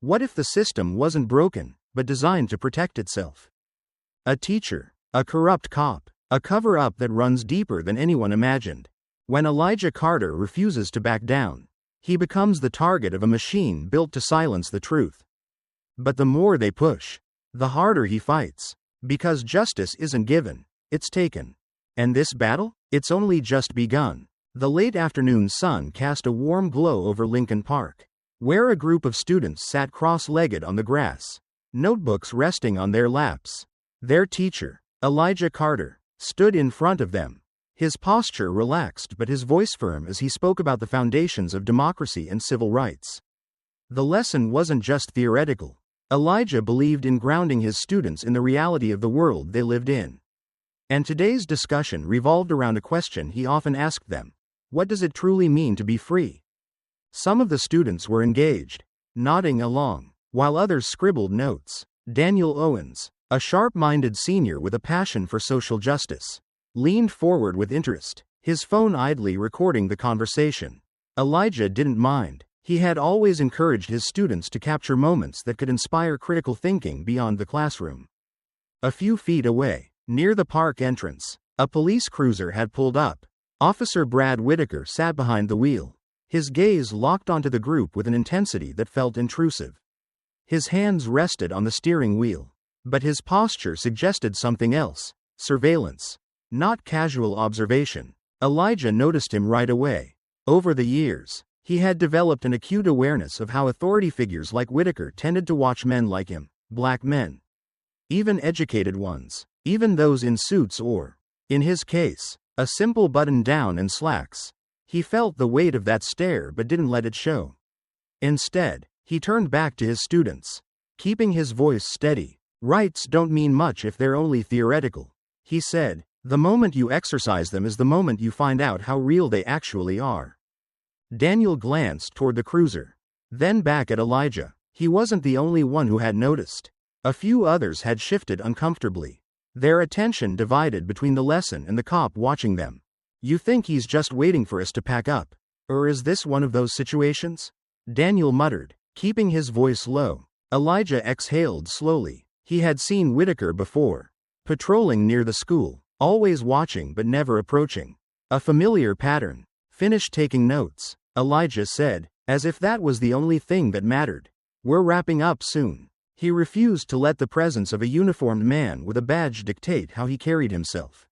What if the system wasn't broken, but designed to protect itself? A teacher, a corrupt cop, a cover-up that runs deeper than anyone imagined. When Elijah Carter refuses to back down, he becomes the target of a machine built to silence the truth. But the more they push, the harder he fights. Because justice isn't given, it's taken. And this battle? It's only just begun. The late afternoon sun cast a warm glow over Lincoln Park, where a group of students sat cross-legged on the grass, notebooks resting on their laps. Their teacher, Elijah Carter, stood in front of them, his posture relaxed but his voice firm as he spoke about the foundations of democracy and civil rights. The lesson wasn't just theoretical. Elijah believed in grounding his students in the reality of the world they lived in. And today's discussion revolved around a question he often asked them: what does it truly mean to be free? Some of the students were engaged, nodding along, while others scribbled notes. Daniel Owens, a sharp-minded senior with a passion for social justice, leaned forward with interest, his phone idly recording the conversation. Elijah didn't mind. He had always encouraged his students to capture moments that could inspire critical thinking beyond the classroom. A few feet away, near the park entrance, a police cruiser had pulled up. Officer Brad Whitaker sat behind the wheel, his gaze locked onto the group with an intensity that felt intrusive. His hands rested on the steering wheel, but his posture suggested something else: surveillance, not casual observation. Elijah noticed him right away. Over the years, he had developed an acute awareness of how authority figures like Whitaker tended to watch men like him, black men. Even educated ones, even those in suits or, in his case, a simple button-down and slacks. He felt the weight of that stare but didn't let it show. Instead, he turned back to his students, keeping his voice steady. Rights don't mean much if they're only theoretical, he said. The moment you exercise them is the moment you find out how real they actually are. Daniel glanced toward the cruiser, then back at Elijah. He wasn't the only one who had noticed. A few others had shifted uncomfortably, their attention divided between the lesson and the cop watching them. You think he's just waiting for us to pack up? Or is this one of those situations? Daniel muttered, keeping his voice low. Elijah exhaled slowly. He had seen Whitaker before, patrolling near the school, always watching but never approaching. A familiar pattern. Finish taking notes, Elijah said, as if that was the only thing that mattered. We're wrapping up soon. He refused to let the presence of a uniformed man with a badge dictate how he carried himself.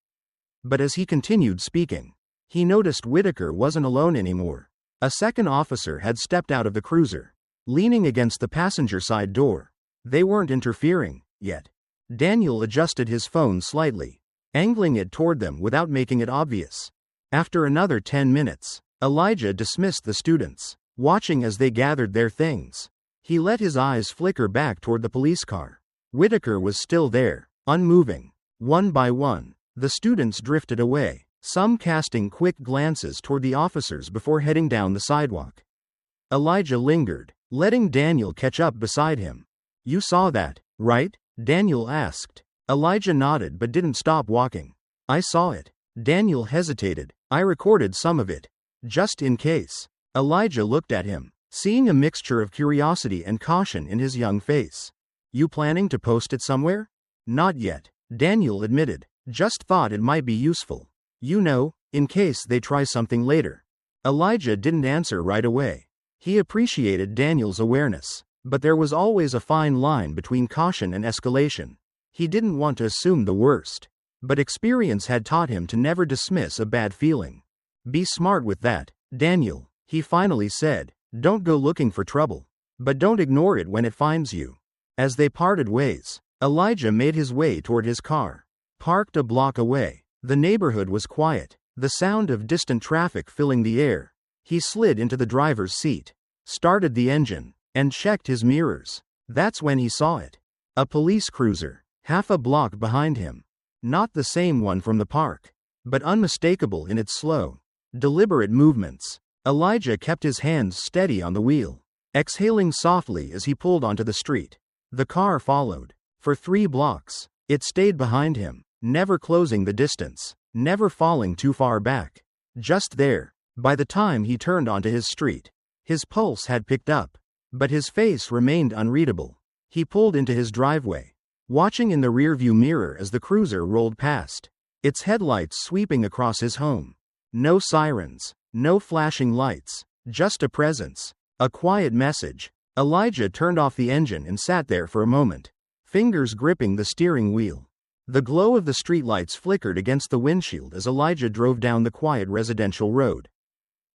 But as he continued speaking, he noticed Whitaker wasn't alone anymore. A second officer had stepped out of the cruiser, leaning against the passenger side door. They weren't interfering yet. Daniel adjusted his phone slightly, angling it toward them without making it obvious. After another 10 minutes, Elijah dismissed the students, watching as they gathered their things. He let his eyes flicker back toward the police car. Whitaker was still there, unmoving. One by one, the students drifted away, some casting quick glances toward the officers before heading down the sidewalk. Elijah lingered, letting Daniel catch up beside him. You saw that, right? Daniel asked. Elijah nodded but didn't stop walking. I saw it. Daniel hesitated. I recorded some of it, just in case. Elijah looked at him, seeing a mixture of curiosity and caution in his young face. You planning to post it somewhere? Not yet, Daniel admitted. Just thought it might be useful. You know, in case they try something later. Elijah didn't answer right away. He appreciated Daniel's awareness, but there was always a fine line between caution and escalation. He didn't want to assume the worst, but experience had taught him to never dismiss a bad feeling. Be smart with that, Daniel, he finally said. Don't go looking for trouble, but don't ignore it when it finds you. As they parted ways, Elijah made his way toward his car. Parked a block away, the neighborhood was quiet, the sound of distant traffic filling the air. He slid into the driver's seat, started the engine, and checked his mirrors. That's when he saw it. A police cruiser, half a block behind him. Not the same one from the park, but unmistakable in its slow, deliberate movements. Elijah kept his hands steady on the wheel, exhaling softly as he pulled onto the street. The car followed. For 3 blocks, it stayed behind him, never closing the distance, never falling too far back. Just there. By the time he turned onto his street, his pulse had picked up, But his face remained unreadable. He pulled into his driveway, watching in the rearview mirror as the cruiser rolled past, its headlights sweeping across his home. No sirens, no flashing lights, just a presence, a quiet message. Elijah turned off the engine and sat there for a moment, fingers gripping the steering wheel. The glow of the streetlights flickered against the windshield as Elijah drove down the quiet residential road.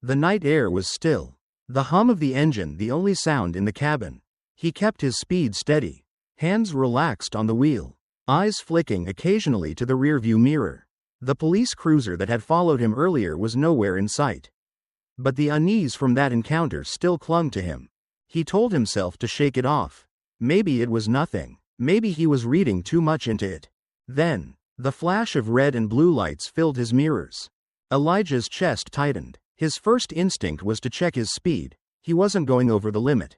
The night air was still, the hum of the engine the only sound in the cabin. He kept his speed steady, hands relaxed on the wheel, eyes flicking occasionally to the rearview mirror. The police cruiser that had followed him earlier was nowhere in sight. But the unease from that encounter still clung to him. He told himself to shake it off. Maybe it was nothing. Maybe he was reading too much into it. Then, the flash of red and blue lights filled his mirrors. Elijah's chest tightened. His first instinct was to check his speed. He wasn't going over the limit.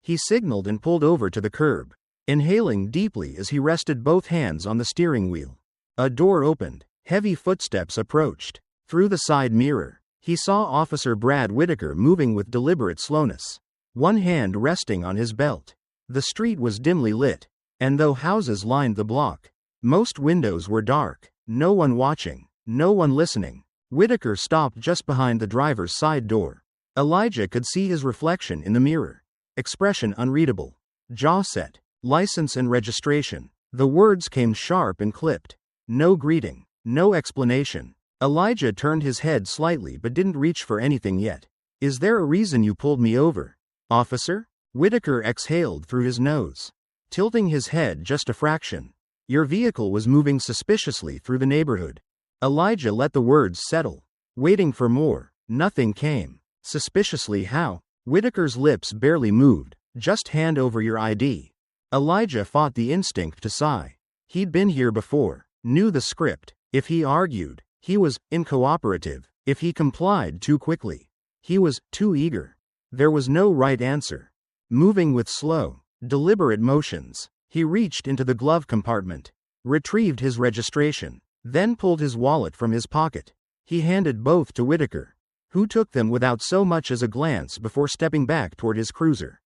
He signaled and pulled over to the curb, inhaling deeply as he rested both hands on the steering wheel. A door opened. Heavy footsteps approached. Through the side mirror, he saw Officer Brad Whitaker moving with deliberate slowness, one hand resting on his belt. The street was dimly lit, and though houses lined the block, most windows were dark. No one watching, no one listening. Whitaker stopped just behind the driver's side door. Elijah could see his reflection in the mirror. Expression unreadable. Jaw set. License and registration. The words came sharp and clipped. No greeting. No explanation. Elijah turned his head slightly but didn't reach for anything yet. Is there a reason you pulled me over, officer? Whitaker exhaled through his nose, tilting his head just a fraction. Your vehicle was moving suspiciously through the neighborhood. Elijah let the words settle, waiting for more. Nothing came. Suspiciously how? Whitaker's lips barely moved. Just hand over your ID. Elijah fought the instinct to sigh. He'd been here before, knew the script. If he argued, he was uncooperative. If he complied too quickly, he was too eager. There was no right answer. Moving with slow, deliberate motions, he reached into the glove compartment, retrieved his registration, then pulled his wallet from his pocket. He handed both to Whitaker, who took them without so much as a glance before stepping back toward his cruiser.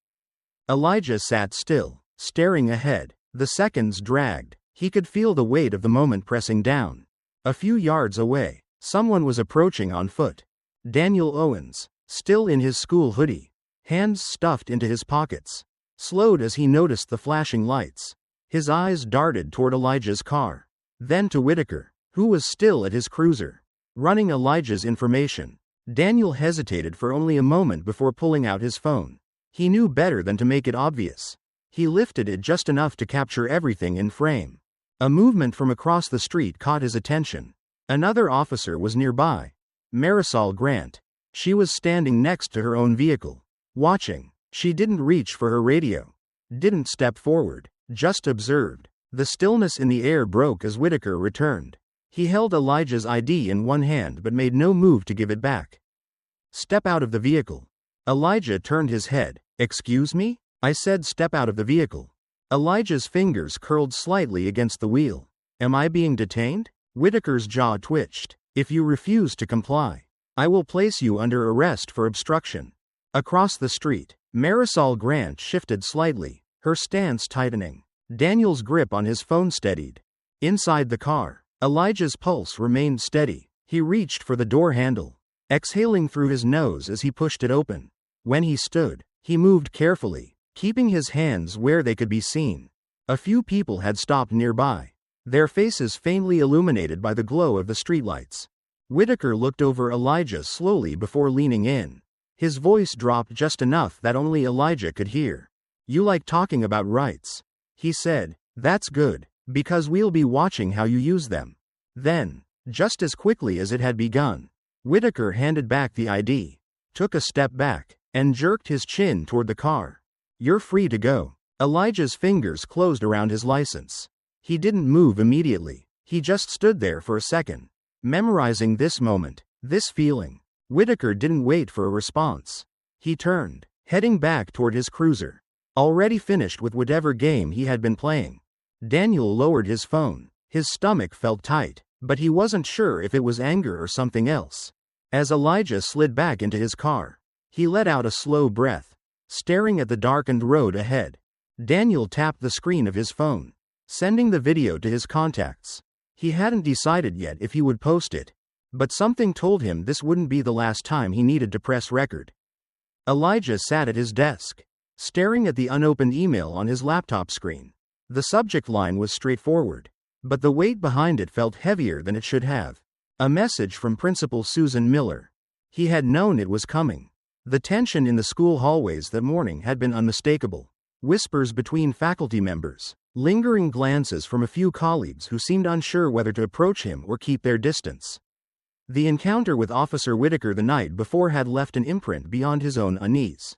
Elijah sat still, staring ahead. The seconds dragged. He could feel the weight of the moment pressing down. A few yards away, someone was approaching on foot. Daniel Owens, still in his school hoodie, hands stuffed into his pockets, slowed as he noticed the flashing lights. His eyes darted toward Elijah's car, then to Whitaker, who was still at his cruiser, running Elijah's information. Daniel hesitated for only a moment before pulling out his phone. He knew better than to make it obvious. He lifted it just enough to capture everything in frame. A movement from across the street caught his attention. Another officer was nearby. Marisol Grant. She was standing next to her own vehicle, watching. She didn't reach for her radio, didn't step forward, just observed. The stillness in the air broke as Whitaker returned. He held Elijah's ID in one hand but made no move to give it back. Step out of the vehicle. Elijah turned his head. Excuse me? I said step out of the vehicle. Elijah's fingers curled slightly against the wheel. Am I being detained? Whitaker's jaw twitched. If you refuse to comply, I will place you under arrest for obstruction. Across the street, Marisol Grant shifted slightly, her stance tightening. Daniel's grip on his phone steadied. Inside the car, Elijah's pulse remained steady. He reached for the door handle, exhaling through his nose as he pushed it open. When he stood, he moved carefully, keeping his hands where they could be seen. A few people had stopped nearby, their faces faintly illuminated by the glow of the streetlights. Whitaker looked over Elijah slowly before leaning in. His voice dropped just enough that only Elijah could hear. You like talking about rights, he said. That's good, because we'll be watching how you use them. Then, just as quickly as it had begun, Whitaker handed back the ID, took a step back, and jerked his chin toward the car. You're free to go. Elijah's fingers closed around his license. He didn't move immediately. He just stood there for a second, memorizing this moment, this feeling. Whitaker didn't wait for a response. He turned, heading back toward his cruiser, already finished with whatever game he had been playing. Daniel lowered his phone. His stomach felt tight, but he wasn't sure if it was anger or something else. As Elijah slid back into his car, he let out a slow breath. staring at the darkened road ahead. Daniel tapped the screen of his phone, sending the video to his contacts. He hadn't decided yet if he would post it, but something told him this wouldn't be the last time he needed to press record. Elijah sat at his desk, staring at the unopened email on his laptop screen. The subject line was straightforward, but the weight behind it felt heavier than it should have. A message from Principal Susan Miller. He had known it was coming. The tension in the school hallways that morning had been unmistakable. Whispers between faculty members, lingering glances from a few colleagues who seemed unsure whether to approach him or keep their distance. The encounter with Officer Whitaker the night before had left an imprint beyond his own unease.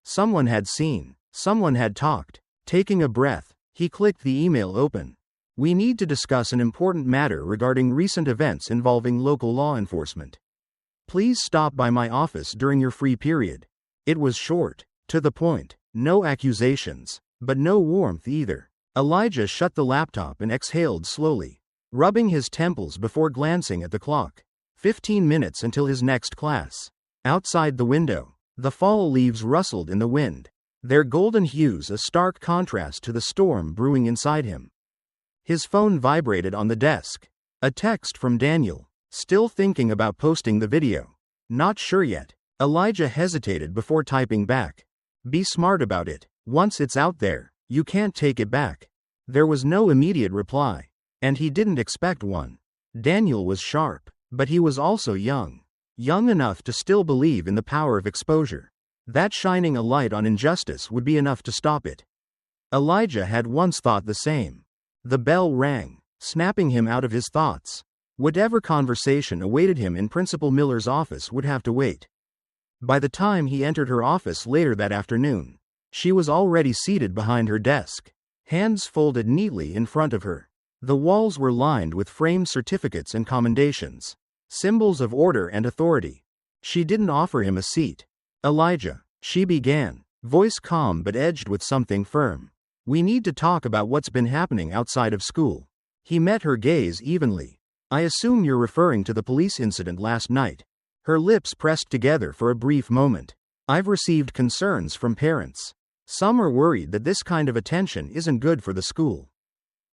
Someone had seen, someone had talked. Taking a breath, he clicked the email open. We need to discuss an important matter regarding recent events involving local law enforcement. Please stop by my office during your free period. It was short, to the point, no accusations, but no warmth either. Elijah shut the laptop and exhaled slowly, rubbing his temples before glancing at the clock. 15 minutes until his next class. Outside the window, the fall leaves rustled in the wind, their golden hues a stark contrast to the storm brewing inside him. His phone vibrated on the desk. A text from Daniel. Still thinking about posting the video. Not sure yet. Elijah hesitated before typing back. Be smart about it. Once it's out there, you can't take it back. There was no immediate reply, and he didn't expect one. Daniel was sharp, but he was also young. Young enough to still believe in the power of exposure. That shining a light on injustice would be enough to stop it. Elijah had once thought the same. The bell rang, snapping him out of his thoughts. Whatever conversation awaited him in Principal Miller's office would have to wait. By the time he entered her office later that afternoon, she was already seated behind her desk, hands folded neatly in front of her. The walls were lined with framed certificates and commendations, symbols of order and authority. She didn't offer him a seat. Elijah, she began, voice calm but edged with something firm. We need to talk about what's been happening outside of school. He met her gaze evenly. I assume you're referring to the police incident last night. Her lips pressed together for a brief moment. I've received concerns from parents. Some are worried that this kind of attention isn't good for the school.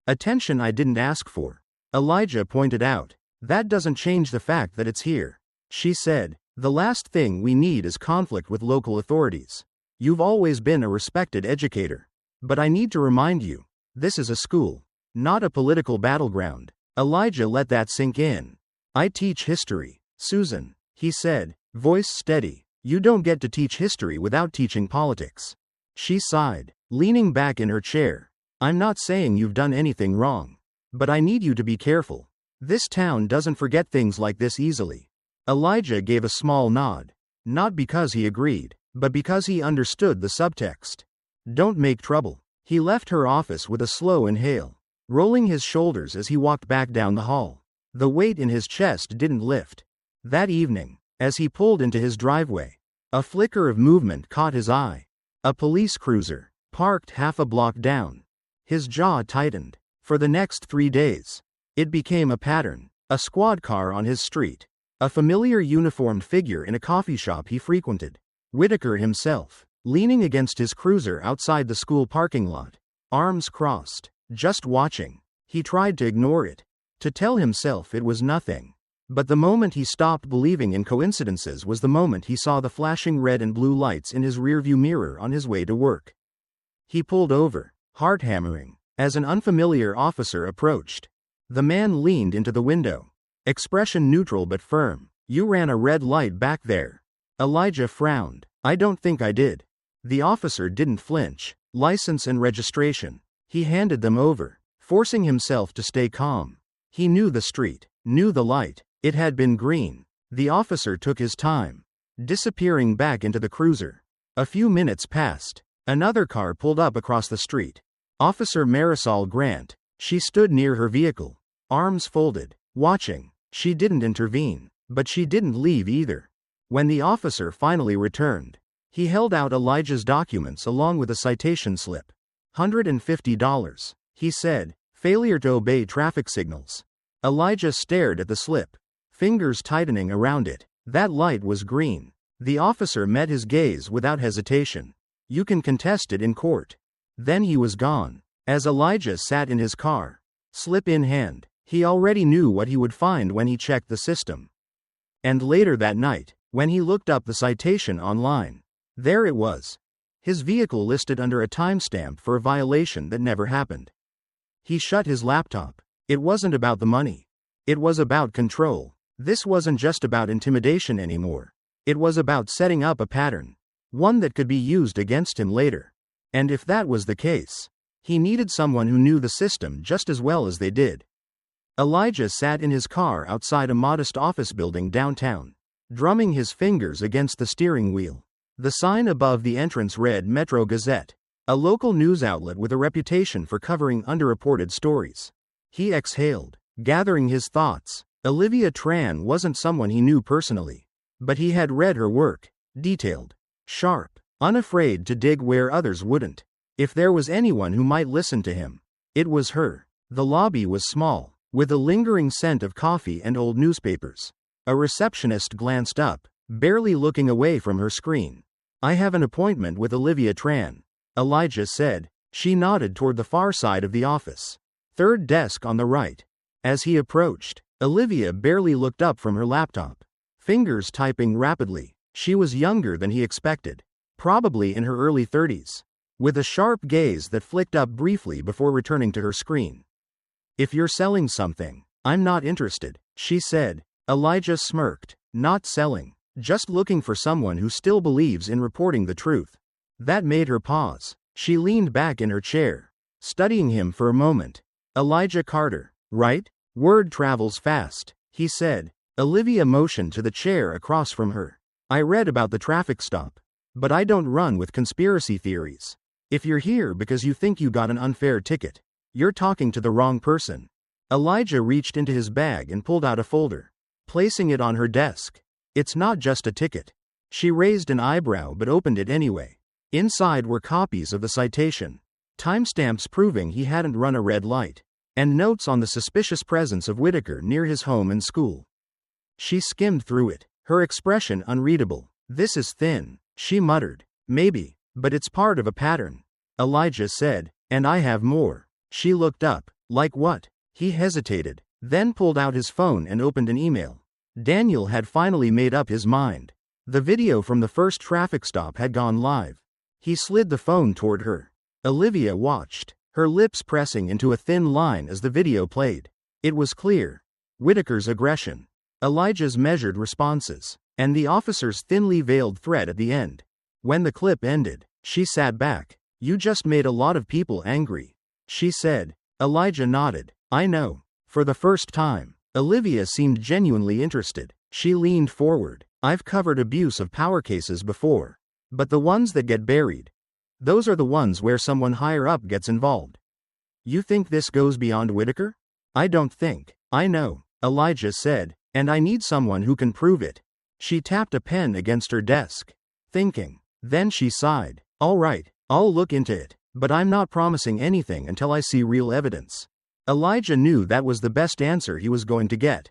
Attention I didn't ask for, Elijah pointed out. That doesn't change the fact that it's here. She said, the last thing we need is conflict with local authorities. You've always been a respected educator. But I need to remind you, this is a school, not a political battleground. Elijah let that sink in. I teach history, Susan, he said, voice steady. You don't get to teach history without teaching politics. She sighed, leaning back in her chair. I'm not saying you've done anything wrong. But I need you to be careful. This town doesn't forget things like this easily. Elijah gave a small nod. Not because he agreed, but because he understood the subtext. Don't make trouble. He left her office with a slow inhale, rolling his shoulders as he walked back down the hall. The weight in his chest didn't lift. That evening, as he pulled into his driveway, a flicker of movement caught his eye. A police cruiser, parked half a block down. His jaw tightened. For the next 3 days, it became a pattern. A squad car on his street. A familiar uniformed figure in a coffee shop he frequented. Whitaker himself, leaning against his cruiser outside the school parking lot, arms crossed, just watching. He tried to ignore it, to tell himself it was nothing. But the moment he stopped believing in coincidences was the moment he saw the flashing red and blue lights in his rearview mirror on his way to work. He pulled over, heart hammering, as an unfamiliar officer approached. The man leaned into the window, expression neutral but firm. You ran a red light back there. Elijah frowned. I don't think I did. The officer didn't flinch. License and registration. He handed them over, forcing himself to stay calm. He knew the street, knew the light. It had been green. The officer took his time, disappearing back into the cruiser. A few minutes passed. Another car pulled up across the street. Officer Marisol Grant. She stood near her vehicle, arms folded, watching. She didn't intervene, but she didn't leave either. When the officer finally returned, he held out Elijah's documents along with a citation slip. $150, he said. Failure to obey traffic signals. Elijah stared at the slip, fingers tightening around it. That light was green. The officer met his gaze without hesitation. You can contest it in court. Then he was gone. As Elijah sat in his car, slip in hand, he already knew what he would find when he checked the system. And later that night, when he looked up the citation online, there it was. His vehicle listed under a timestamp for a violation that never happened. He shut his laptop. It wasn't about the money. It was about control. This wasn't just about intimidation anymore. It was about setting up a pattern. One that could be used against him later. And if that was the case, he needed someone who knew the system just as well as they did. Elijah sat in his car outside a modest office building downtown, drumming his fingers against the steering wheel. The sign above the entrance read Metro Gazette, a local news outlet with a reputation for covering underreported stories. He exhaled, gathering his thoughts. Olivia Tran wasn't someone he knew personally, but he had read her work, detailed, sharp, unafraid to dig where others wouldn't. If there was anyone who might listen to him, it was her. The lobby was small, with a lingering scent of coffee and old newspapers. A receptionist glanced up, barely looking away from her screen. I have an appointment with Olivia Tran, Elijah said. She nodded toward the far side of the office. Third desk on the right. As he approached, Olivia barely looked up from her laptop, fingers typing rapidly. She was younger than he expected, probably in her early 30s, with a sharp gaze that flicked up briefly before returning to her screen. If you're selling something, I'm not interested, she said. Elijah smirked. Not selling, just looking for someone who still believes in reporting the truth. That made her pause. She leaned back in her chair, studying him for a moment. Elijah Carter, right? Word travels fast, he said. Olivia motioned to the chair across from her. I read about the traffic stop, but I don't run with conspiracy theories. If you're here because you think you got an unfair ticket, you're talking to the wrong person. Elijah reached into his bag and pulled out a folder, placing it on her desk. It's not just a ticket. She raised an eyebrow but opened it anyway. Inside were copies of the citation, timestamps proving he hadn't run a red light, and notes on the suspicious presence of Whitaker near his home and school. She skimmed through it, her expression unreadable. This is thin, she muttered. Maybe, but it's part of a pattern, Elijah said, and I have more. She looked up. Like what? He hesitated, then pulled out his phone and opened an email. Daniel had finally made up his mind. The video from the first traffic stop had gone live. He slid the phone toward her. Olivia watched, her lips pressing into a thin line as the video played. It was clear. Whitaker's aggression, Elijah's measured responses, and the officer's thinly veiled threat at the end. When the clip ended, she sat back. You just made a lot of people angry, she said. Elijah nodded. I know. For the first time, Olivia seemed genuinely interested. She leaned forward. I've covered abuse of power cases before. But the ones that get buried, those are the ones where someone higher up gets involved. You think this goes beyond Whitaker? I don't think. I know, Elijah said, and I need someone who can prove it. She tapped a pen against her desk, thinking. Then she sighed. All right, I'll look into it, but I'm not promising anything until I see real evidence. Elijah knew that was the best answer he was going to get.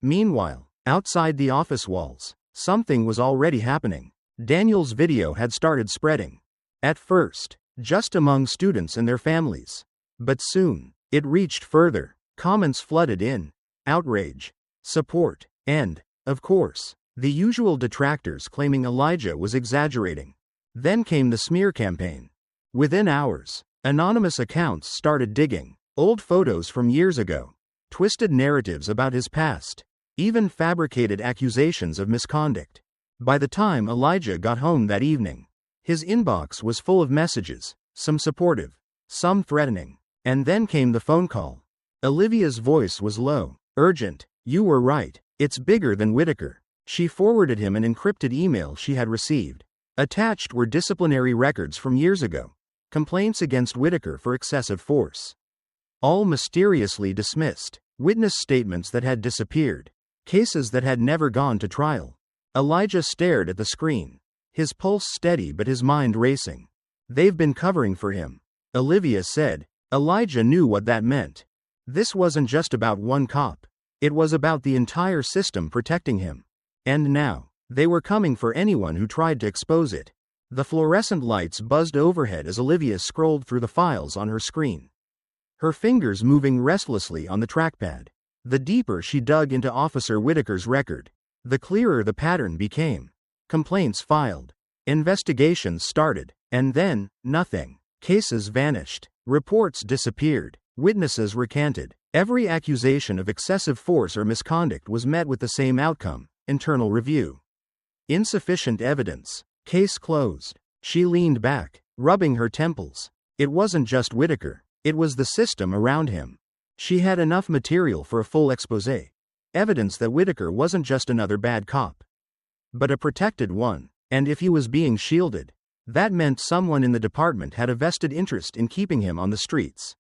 Meanwhile, outside the office walls, something was already happening. Daniel's video had started spreading. At first, just among students and their families. But soon, it reached further. Comments flooded in. Outrage, support, and, of course, the usual detractors claiming Elijah was exaggerating. Then came the smear campaign. Within hours, anonymous accounts started digging. Old photos from years ago, twisted narratives about his past, even fabricated accusations of misconduct. By the time Elijah got home that evening, his inbox was full of messages, some supportive, some threatening. And then came the phone call. Olivia's voice was low, urgent. You were right. It's bigger than Whitaker. She forwarded him an encrypted email she had received. Attached were disciplinary records from years ago, complaints against Whitaker for excessive force. All mysteriously dismissed, witness statements that had disappeared, cases that had never gone to trial. Elijah stared at the screen, his pulse steady but his mind racing. They've been covering for him, Olivia said. Elijah knew what that meant. This wasn't just about one cop. It was about the entire system protecting him. And now, they were coming for anyone who tried to expose it. The fluorescent lights buzzed overhead as Olivia scrolled through the files on her screen, her fingers moving restlessly on the trackpad. The deeper she dug into Officer Whitaker's record, the clearer the pattern became. Complaints filed, investigations started, and then, nothing. Cases vanished, reports disappeared, witnesses recanted. Every accusation of excessive force or misconduct was met with the same outcome: internal review. Insufficient evidence. Case closed. She leaned back, rubbing her temples. It wasn't just Whitaker, it was the system around him. She had enough material for a full exposé. Evidence that Whitaker wasn't just another bad cop, but a protected one. And if he was being shielded, that meant someone in the department had a vested interest in keeping him on the streets.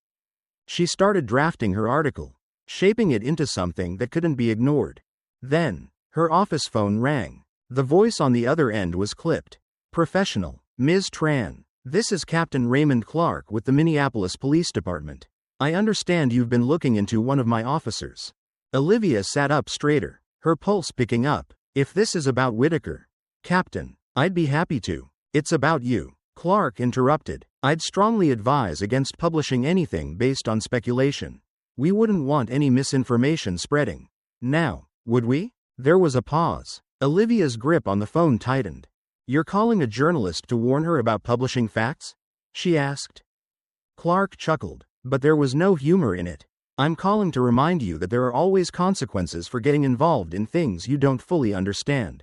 She started drafting her article, shaping it into something that couldn't be ignored. Then, her office phone rang. The voice on the other end was clipped. Professional. Ms. Tran, this is Captain Raymond Clark with the Minneapolis Police Department. I understand you've been looking into one of my officers. Olivia sat up straighter, her pulse picking up. If this is about Whitaker, Captain, I'd be happy to. It's about you. Clark interrupted. I'd strongly advise against publishing anything based on speculation. We wouldn't want any misinformation spreading. Now, would we? There was a pause. Olivia's grip on the phone tightened. You're calling a journalist to warn her about publishing facts? She asked. Clark chuckled, but there was no humor in it. I'm calling to remind you that there are always consequences for getting involved in things you don't fully understand.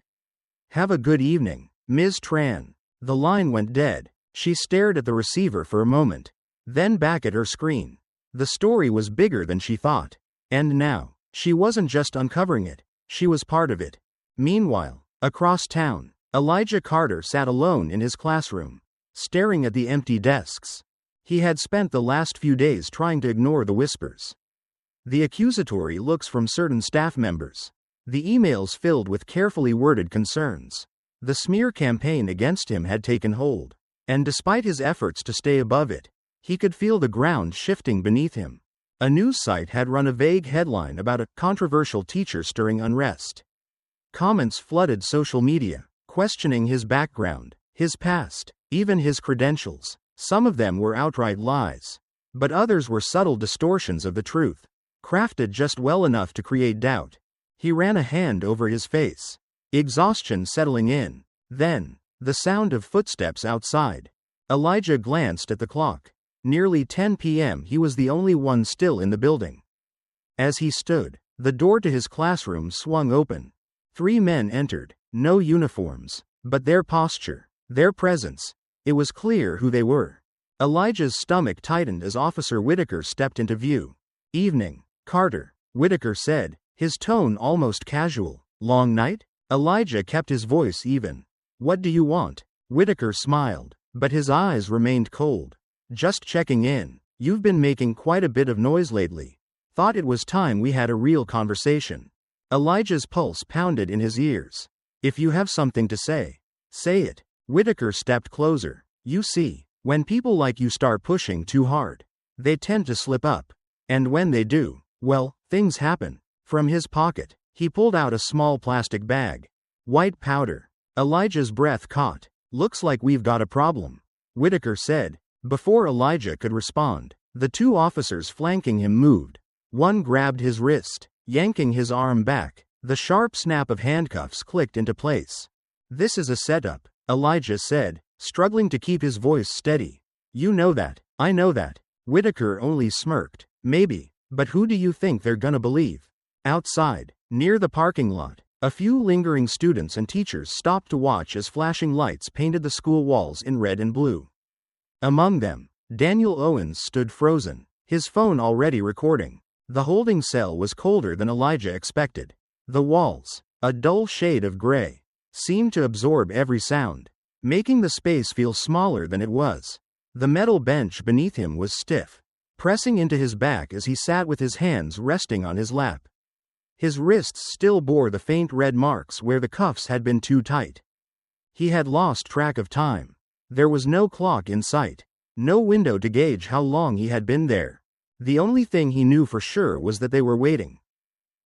Have a good evening, Ms. Tran. The line went dead. She stared at the receiver for a moment, then back at her screen. The story was bigger than she thought. And now, she wasn't just uncovering it, she was part of it. Meanwhile, across town, Elijah Carter sat alone in his classroom, staring at the empty desks. He had spent the last few days trying to ignore the whispers, the accusatory looks from certain staff members, the emails filled with carefully worded concerns. The smear campaign against him had taken hold, and despite his efforts to stay above it, he could feel the ground shifting beneath him. A news site had run a vague headline about a controversial teacher stirring unrest. Comments flooded social media, questioning his background, his past, even his credentials. Some of them were outright lies, but others were subtle distortions of the truth, crafted just well enough to create doubt. He ran a hand over his face, exhaustion settling in. Then, the sound of footsteps outside. Elijah glanced at the clock. Nearly 10 p.m. He was the only one still in the building. As he stood, the door to his classroom swung open. 3 men entered, no uniforms, but their posture, their presence. It was clear who they were. Elijah's stomach tightened as Officer Whitaker stepped into view. Evening, Carter, Whitaker said, his tone almost casual. Long night? Elijah kept his voice even. What do you want? Whitaker smiled, but his eyes remained cold. Just checking in. You've been making quite a bit of noise lately. Thought it was time we had a real conversation. Elijah's pulse pounded in his ears. If you have something to say, say it. Whitaker stepped closer. You see, when people like you start pushing too hard, they tend to slip up. And when they do, well, things happen. From his pocket, he pulled out a small plastic bag. White powder. Elijah's breath caught. Looks like we've got a problem, Whitaker said. Before Elijah could respond, the 2 officers flanking him moved. One grabbed his wrist, yanking his arm back. The sharp snap of handcuffs clicked into place. This is a setup, Elijah said, struggling to keep his voice steady. You know that, I know that. Whitaker only smirked. Maybe, but who do you think they're gonna believe? Outside, near the parking lot, a few lingering students and teachers stopped to watch as flashing lights painted the school walls in red and blue. Among them, Daniel Owens stood frozen, his phone already recording. The holding cell was colder than Elijah expected. The walls, a dull shade of gray, seemed to absorb every sound, making the space feel smaller than it was. The metal bench beneath him was stiff, pressing into his back as he sat with his hands resting on his lap. His wrists still bore the faint red marks where the cuffs had been too tight. He had lost track of time. There was no clock in sight, no window to gauge how long he had been there. The only thing he knew for sure was that they were waiting.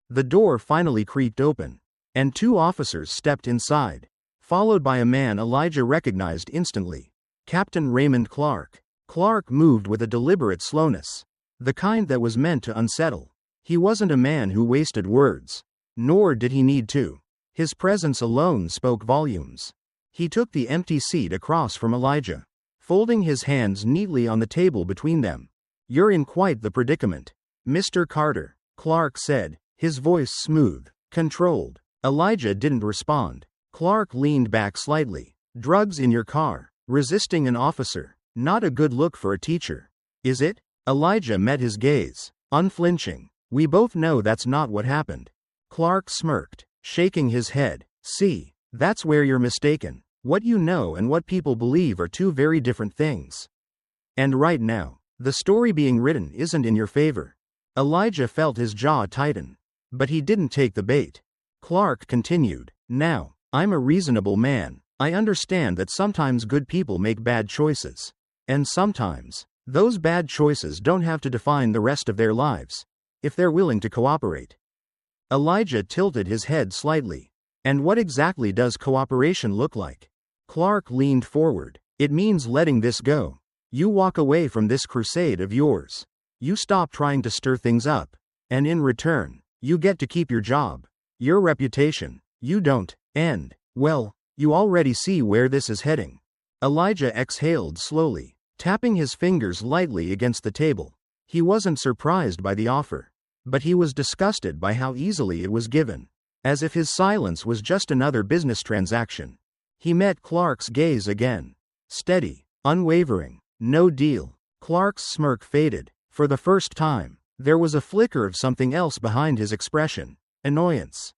The door finally creaked open, and 2 officers stepped inside. followed by a man Elijah recognized instantly. Captain Raymond Clark. Clark moved with a deliberate slowness, the kind that was meant to unsettle. He wasn't a man who wasted words, nor did he need to. His presence alone spoke volumes. He took the empty seat across from Elijah, folding his hands neatly on the table between them. "You're in quite the predicament, Mr. Carter," Clark said, his voice smooth, controlled. Elijah didn't respond. Clark leaned back slightly. "Drugs in your car, resisting an officer. Not a good look for a teacher, is it?" Elijah met his gaze, unflinching. "We both know that's not what happened." Clark smirked, shaking his head. "See, that's where you're mistaken. What you know and what people believe are two very different things. And right now, the story being written isn't in your favor." Elijah felt his jaw tighten, but he didn't take the bait. Clark continued, "Now, I'm a reasonable man. I understand that sometimes good people make bad choices. And sometimes, those bad choices don't have to define the rest of their lives, if they're willing to cooperate." Elijah tilted his head slightly. "And what exactly does cooperation look like?" Clark leaned forward. "It means letting this go. You walk away from this crusade of yours. You stop trying to stir things up. And in return, you get to keep your job, your reputation. You don't. And, well, you already see where this is heading." Elijah exhaled slowly, tapping his fingers lightly against the table. He wasn't surprised by the offer, but he was disgusted by how easily it was given, as if his silence was just another business transaction. He met Clark's gaze again. Steady, unwavering, no deal. Clark's smirk faded. For the first time, there was a flicker of something else behind his expression. Annoyance.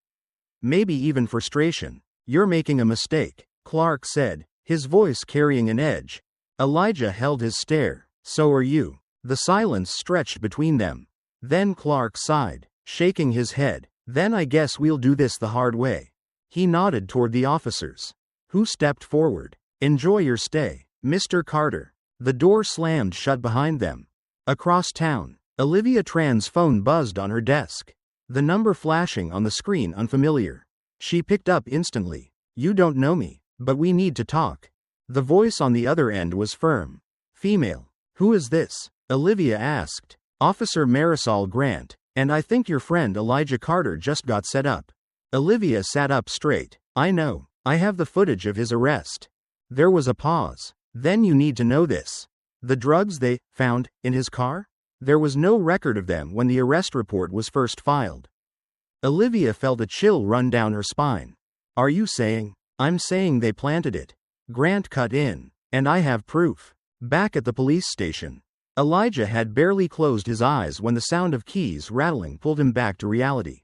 Maybe even frustration. "You're making a mistake," Clark said, his voice carrying an edge. Elijah held his stare. "So are you." The silence stretched between them. Then Clark sighed, shaking his head. "Then I guess we'll do this the hard way." He nodded toward the officers, who stepped forward. "Enjoy your stay, Mr. Carter." The door slammed shut behind them. Across town, Olivia Tran's phone buzzed on her desk, the number flashing on the screen unfamiliar. She picked up instantly. "You don't know me, but we need to talk." The voice on the other end was firm. Female. "Who is this?" Olivia asked. "Officer Marisol Grant, and I think your friend Elijah Carter just got set up." Olivia sat up straight. "I know. I have the footage of his arrest." There was a pause. "Then you need to know this. The drugs they found in his car? There was no record of them when the arrest report was first filed." Olivia felt a chill run down her spine. "Are you saying?" "I'm saying they planted it." Grant cut in. "And I have proof." Back at the police station, Elijah had barely closed his eyes when the sound of keys rattling pulled him back to reality.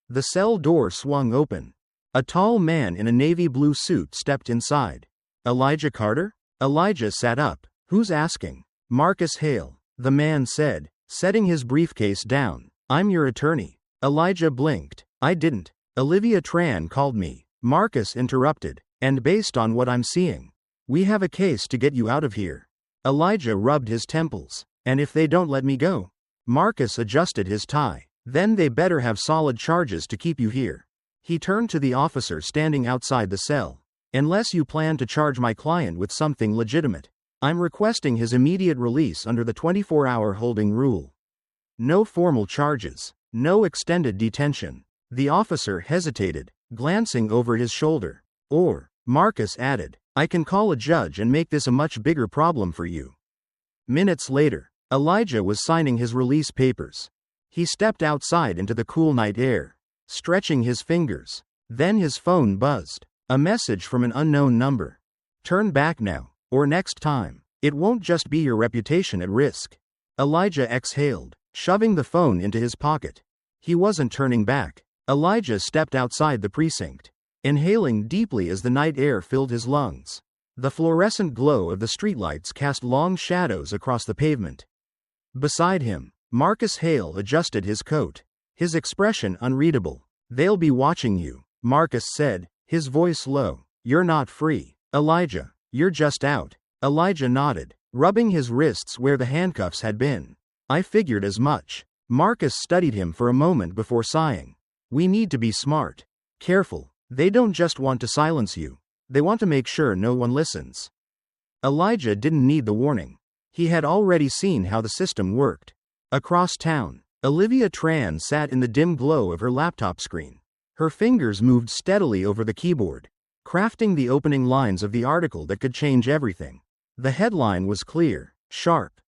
The cell door swung open. A tall man in a navy blue suit stepped inside. "Elijah Carter?" Elijah sat up. "Who's asking?" "Marcus Hale," the man said, setting his briefcase down. "I'm your attorney." Elijah blinked. "I didn't. Olivia Tran called me." Marcus interrupted. "And based on what I'm seeing, we have a case to get you out of here." Elijah rubbed his temples. "And if they don't let me go?" Marcus adjusted his tie. "Then they better have solid charges to keep you here." He turned to the officer standing outside the cell. "Unless you plan to charge my client with something legitimate, I'm requesting his immediate release under the 24-hour holding rule. No formal charges, no extended detention." The officer hesitated, glancing over his shoulder. "Or," Marcus added, "I can call a judge and make this a much bigger problem for you." Minutes later, Elijah was signing his release papers. He stepped outside into the cool night air, stretching his fingers. Then his phone buzzed. A message from an unknown number. "Turn back now, or next time. It won't just be your reputation at risk." Elijah exhaled, shoving the phone into his pocket. He wasn't turning back. Elijah stepped outside the precinct, inhaling deeply as the night air filled his lungs. The fluorescent glow of the streetlights cast long shadows across the pavement. Beside him, Marcus Hale adjusted his coat, his expression unreadable. "They'll be watching you," Marcus said, his voice low. "You're not free, Elijah. You're just out." Elijah nodded, rubbing his wrists where the handcuffs had been. "I figured as much." Marcus studied him for a moment before sighing. "We need to be smart. Careful. They don't just want to silence you. They want to make sure no one listens. Elijah didn't need the warning. He had already seen how the system worked. Across town, Olivia Tran sat in the dim glow of her laptop screen. Her fingers moved steadily over the keyboard, crafting the opening lines of the article that could change everything. The headline was clear, sharp.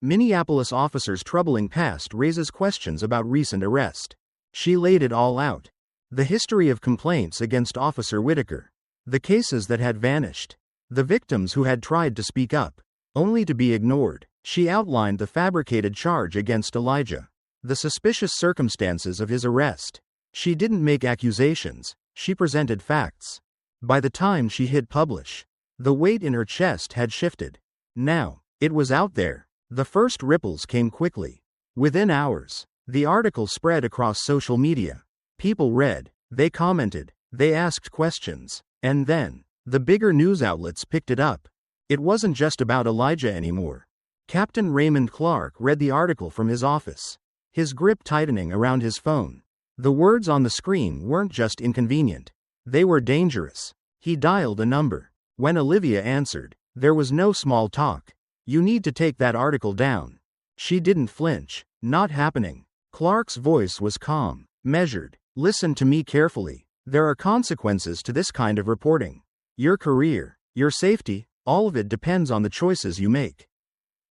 Minneapolis officers' troubling past raises questions about recent arrest. She laid it all out. The history of complaints against Officer Whitaker. The cases that had vanished. The victims who had tried to speak up, only to be ignored. She outlined the fabricated charge against Elijah. The suspicious circumstances of his arrest. She didn't make accusations, she presented facts. By the time she hit publish, the weight in her chest had shifted. Now, it was out there. The first ripples came quickly. Within hours, the article spread across social media. People read, they commented, they asked questions, and then, the bigger news outlets picked it up. It wasn't just about Elijah anymore. Captain Raymond Clark read the article from his office, his grip tightening around his phone. The words on the screen weren't just inconvenient, they were dangerous. He dialed a number. When Olivia answered, there was no small talk. You need to take that article down. She didn't flinch. Not happening. Clark's voice was calm, measured. Listen to me carefully. There are consequences to this kind of reporting. Your career, your safety, all of it depends on the choices you make.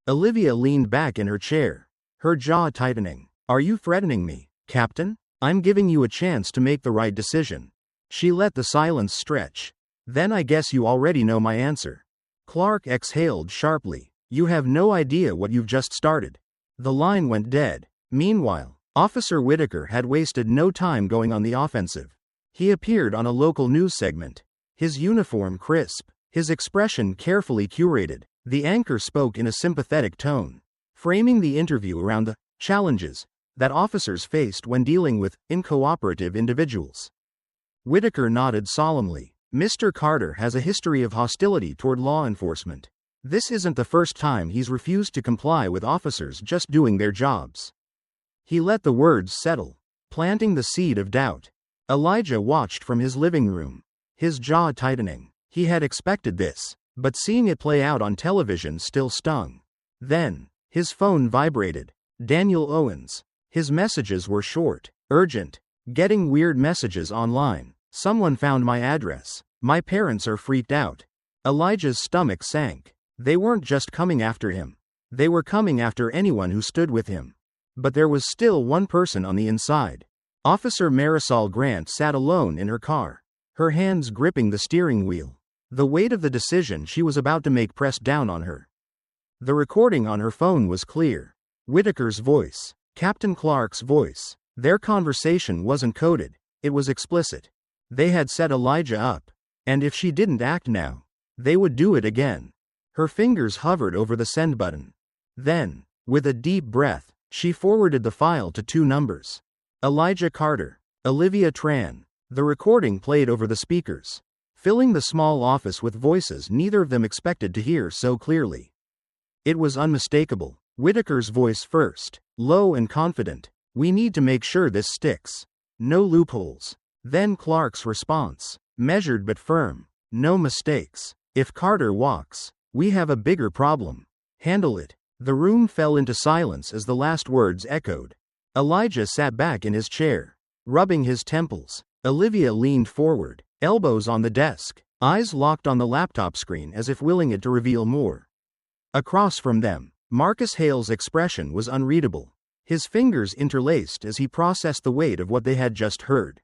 Olivia leaned back in her chair, her jaw tightening. Are you threatening me, Captain? I'm giving you a chance to make the right decision. She let the silence stretch. Then I guess you already know my answer. Clark exhaled sharply. You have no idea what you've just started. The line went dead. Meanwhile, Officer Whitaker had wasted no time going on the offensive. He appeared on a local news segment, his uniform crisp, his expression carefully curated. The anchor spoke in a sympathetic tone, framing the interview around the challenges that officers faced when dealing with uncooperative individuals. Whitaker nodded solemnly. Mr. Carter has a history of hostility toward law enforcement. This isn't the first time he's refused to comply with officers just doing their jobs. He let the words settle, planting the seed of doubt. Elijah watched from his living room, his jaw tightening. He had expected this, but seeing it play out on television still stung. Then, his phone vibrated. Daniel Owens. His messages were short, urgent. Getting weird messages online. Someone found my address. My parents are freaked out. Elijah's stomach sank. They weren't just coming after him. They were coming after anyone who stood with him. But there was still one person on the inside. Officer Marisol Grant sat alone in her car, her hands gripping the steering wheel. The weight of the decision she was about to make pressed down on her. The recording on her phone was clear. Whitaker's voice, Captain Clark's voice. Their conversation wasn't coded, it was explicit. They had set Elijah up, and if she didn't act now, they would do it again. Her fingers hovered over the send button. Then, with a deep breath, she forwarded the file to 2 numbers. Elijah Carter, Olivia Tran. The recording played over the speakers, filling the small office with voices neither of them expected to hear so clearly. It was unmistakable. Whitaker's voice first, low and confident. We need to make sure this sticks. No loopholes. Then Clark's response, measured but firm. No mistakes. If Carter walks, we have a bigger problem. Handle it. The room fell into silence as the last words echoed. Elijah sat back in his chair, rubbing his temples. Olivia leaned forward, elbows on the desk, eyes locked on the laptop screen as if willing it to reveal more. Across from them, Marcus Hale's expression was unreadable, his fingers interlaced as he processed the weight of what they had just heard.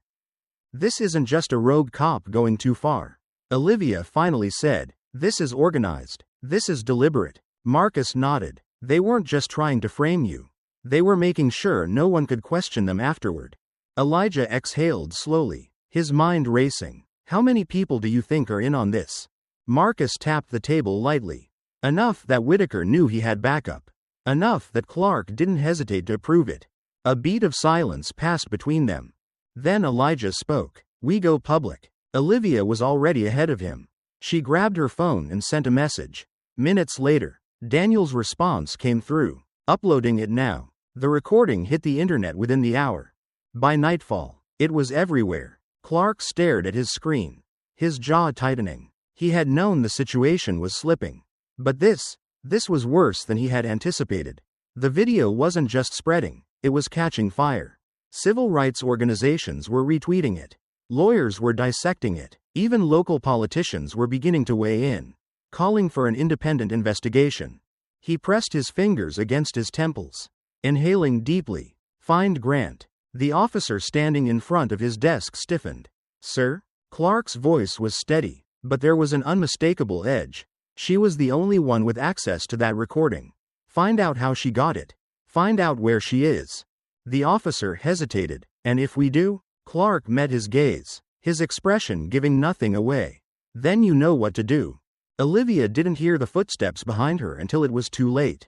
This isn't just a rogue cop going too far. Olivia finally said, this is organized, this is deliberate. Marcus nodded. They weren't just trying to frame you. They were making sure no one could question them afterward. Elijah exhaled slowly, his mind racing. How many people do you think are in on this? Marcus tapped the table lightly. Enough that Whitaker knew he had backup. Enough that Clark didn't hesitate to approve it. A beat of silence passed between them. Then Elijah spoke. We go public. Olivia was already ahead of him. She grabbed her phone and sent a message. Minutes later, Daniel's response came through. Uploading it now. The recording hit the internet within the hour. By nightfall, it was everywhere. Clark stared at his screen. his jaw tightening. He had known the situation was slipping. But this was worse than he had anticipated. The video wasn't just spreading, it was catching fire. Civil rights organizations were retweeting it. Lawyers were dissecting it. Even local politicians were beginning to weigh in, calling for an independent investigation. He pressed his fingers against his temples, inhaling deeply. "Find Grant." The officer standing in front of his desk stiffened. "Sir?" Clark's voice was steady, but there was an unmistakable edge. She was the only one with access to that recording. Find out how she got it. Find out where she is. The officer hesitated. "And if we do?" Clark met his gaze, his expression giving nothing away. "Then you know what to do." Olivia didn't hear the footsteps behind her until it was too late.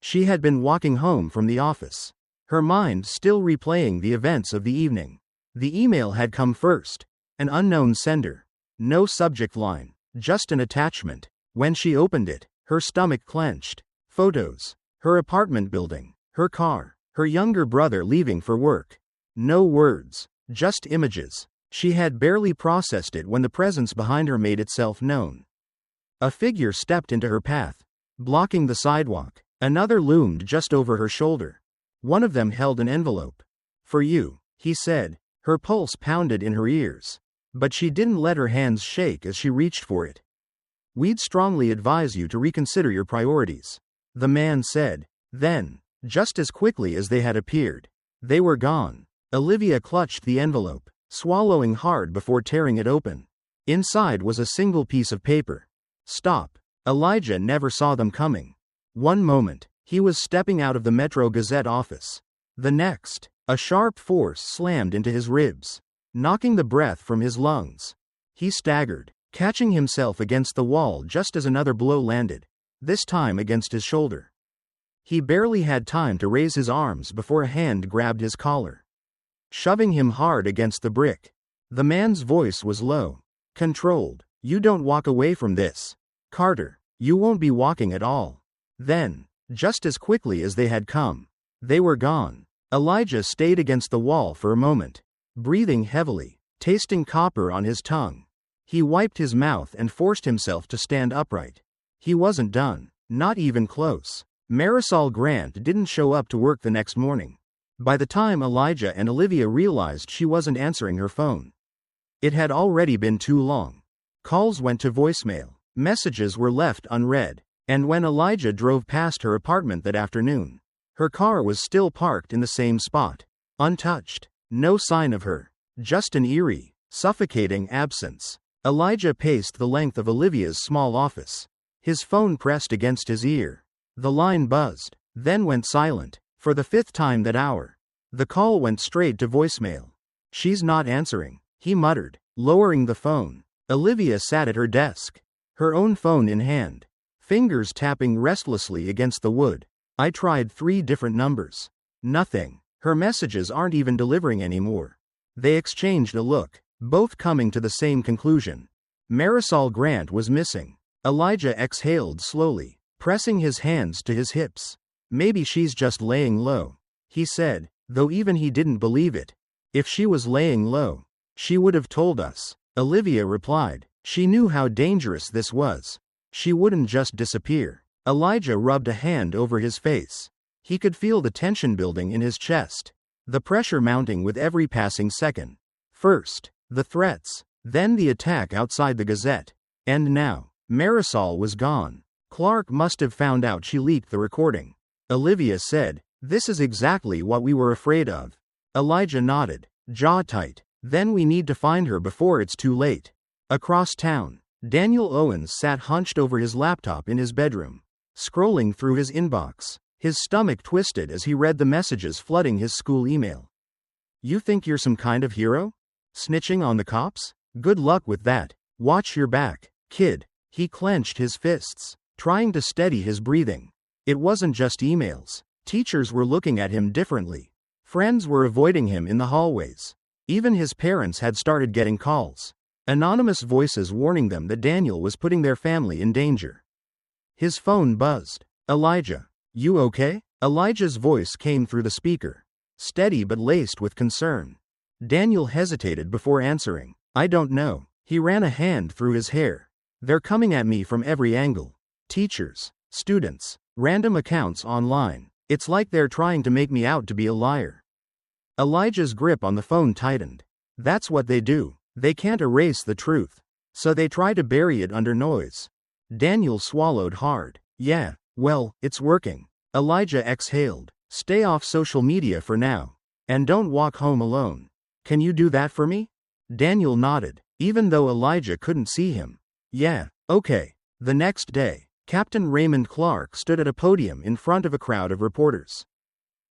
She had been walking home from the office, her mind still replaying the events of the evening. The email had come first. An unknown sender. No subject line, just an attachment. When she opened it, her stomach clenched. Photos. Her apartment building. Her car. Her younger brother leaving for work. No words, just images. She had barely processed it when the presence behind her made itself known. A figure stepped into her path, blocking the sidewalk. Another loomed just over her shoulder. One of them held an envelope. "For you," he said. Her pulse pounded in her ears. But she didn't let her hands shake as she reached for it. "We'd strongly advise you to reconsider your priorities," the man said. Then, just as quickly as they had appeared, they were gone. Olivia clutched the envelope, swallowing hard before tearing it open. Inside was a single piece of paper. Stop. Elijah never saw them coming. One moment, he was stepping out of the Metro Gazette office. The next, a sharp force slammed into his ribs, knocking the breath from his lungs. He staggered, catching himself against the wall just as another blow landed, this time against his shoulder. He barely had time to raise his arms before a hand grabbed his collar, shoving him hard against the brick. The man's voice was low, controlled. "You don't walk away from this, Carter. You won't be walking at all." Then, just as quickly as they had come, they were gone. Elijah stayed against the wall for a moment, breathing heavily, tasting copper on his tongue. He wiped his mouth and forced himself to stand upright. He wasn't done, not even close. Marisol Grant didn't show up to work the next morning. By the time Elijah and Olivia realized she wasn't answering her phone, it had already been too long. Calls went to voicemail, messages were left unread, and when Elijah drove past her apartment that afternoon, her car was still parked in the same spot, untouched. No sign of her, just an eerie, suffocating absence. Elijah paced the length of Olivia's small office, his phone pressed against his ear. The line buzzed, then went silent. For the 5th time that hour, the call went straight to voicemail. "She's not answering," he muttered, lowering the phone. Olivia sat at her desk, her own phone in hand, fingers tapping restlessly against the wood. "I tried 3 different numbers. Nothing. Her messages aren't even delivering anymore." They exchanged a look, both coming to the same conclusion. Marisol Grant was missing. Elijah exhaled slowly, pressing his hands to his hips. "Maybe she's just laying low," he said, though even he didn't believe it. "If she was laying low, she would have told us," Olivia replied. She knew how dangerous this was. She wouldn't just disappear. Elijah rubbed a hand over his face. He could feel the tension building in his chest, the pressure mounting with every passing second. First, the threats, then the attack outside the Gazette. And now, Marisol was gone. Clark must have found out she leaked the recording. Olivia said, "This is exactly what we were afraid of." Elijah nodded, jaw tight. "Then we need to find her before it's too late." Across town, Daniel Owens sat hunched over his laptop in his bedroom, scrolling through his inbox. His stomach twisted as he read the messages flooding his school email. "You think you're some kind of hero? Snitching on the cops? Good luck with that. Watch your back, kid." He clenched his fists, trying to steady his breathing. It wasn't just emails. Teachers were looking at him differently. Friends were avoiding him in the hallways. Even his parents had started getting calls. Anonymous voices warning them that Daniel was putting their family in danger. His phone buzzed. "Elijah, you okay?" Elijah's voice came through the speaker, steady but laced with concern. Daniel hesitated before answering. "I don't know," He ran a hand through his hair. They're coming at me from every angle. Teachers, students, random accounts online. It's like they're trying to make me out to be a liar. Elijah's grip on the phone tightened. That's what they do. They can't erase the truth. So they try to bury it under noise. Daniel swallowed hard. Yeah, well, it's working. Elijah exhaled. Stay off social media for now. And don't walk home alone. Can you do that for me? Daniel nodded, even though Elijah couldn't see him. Yeah, okay. The next day, Captain Raymond Clark stood at a podium in front of a crowd of reporters.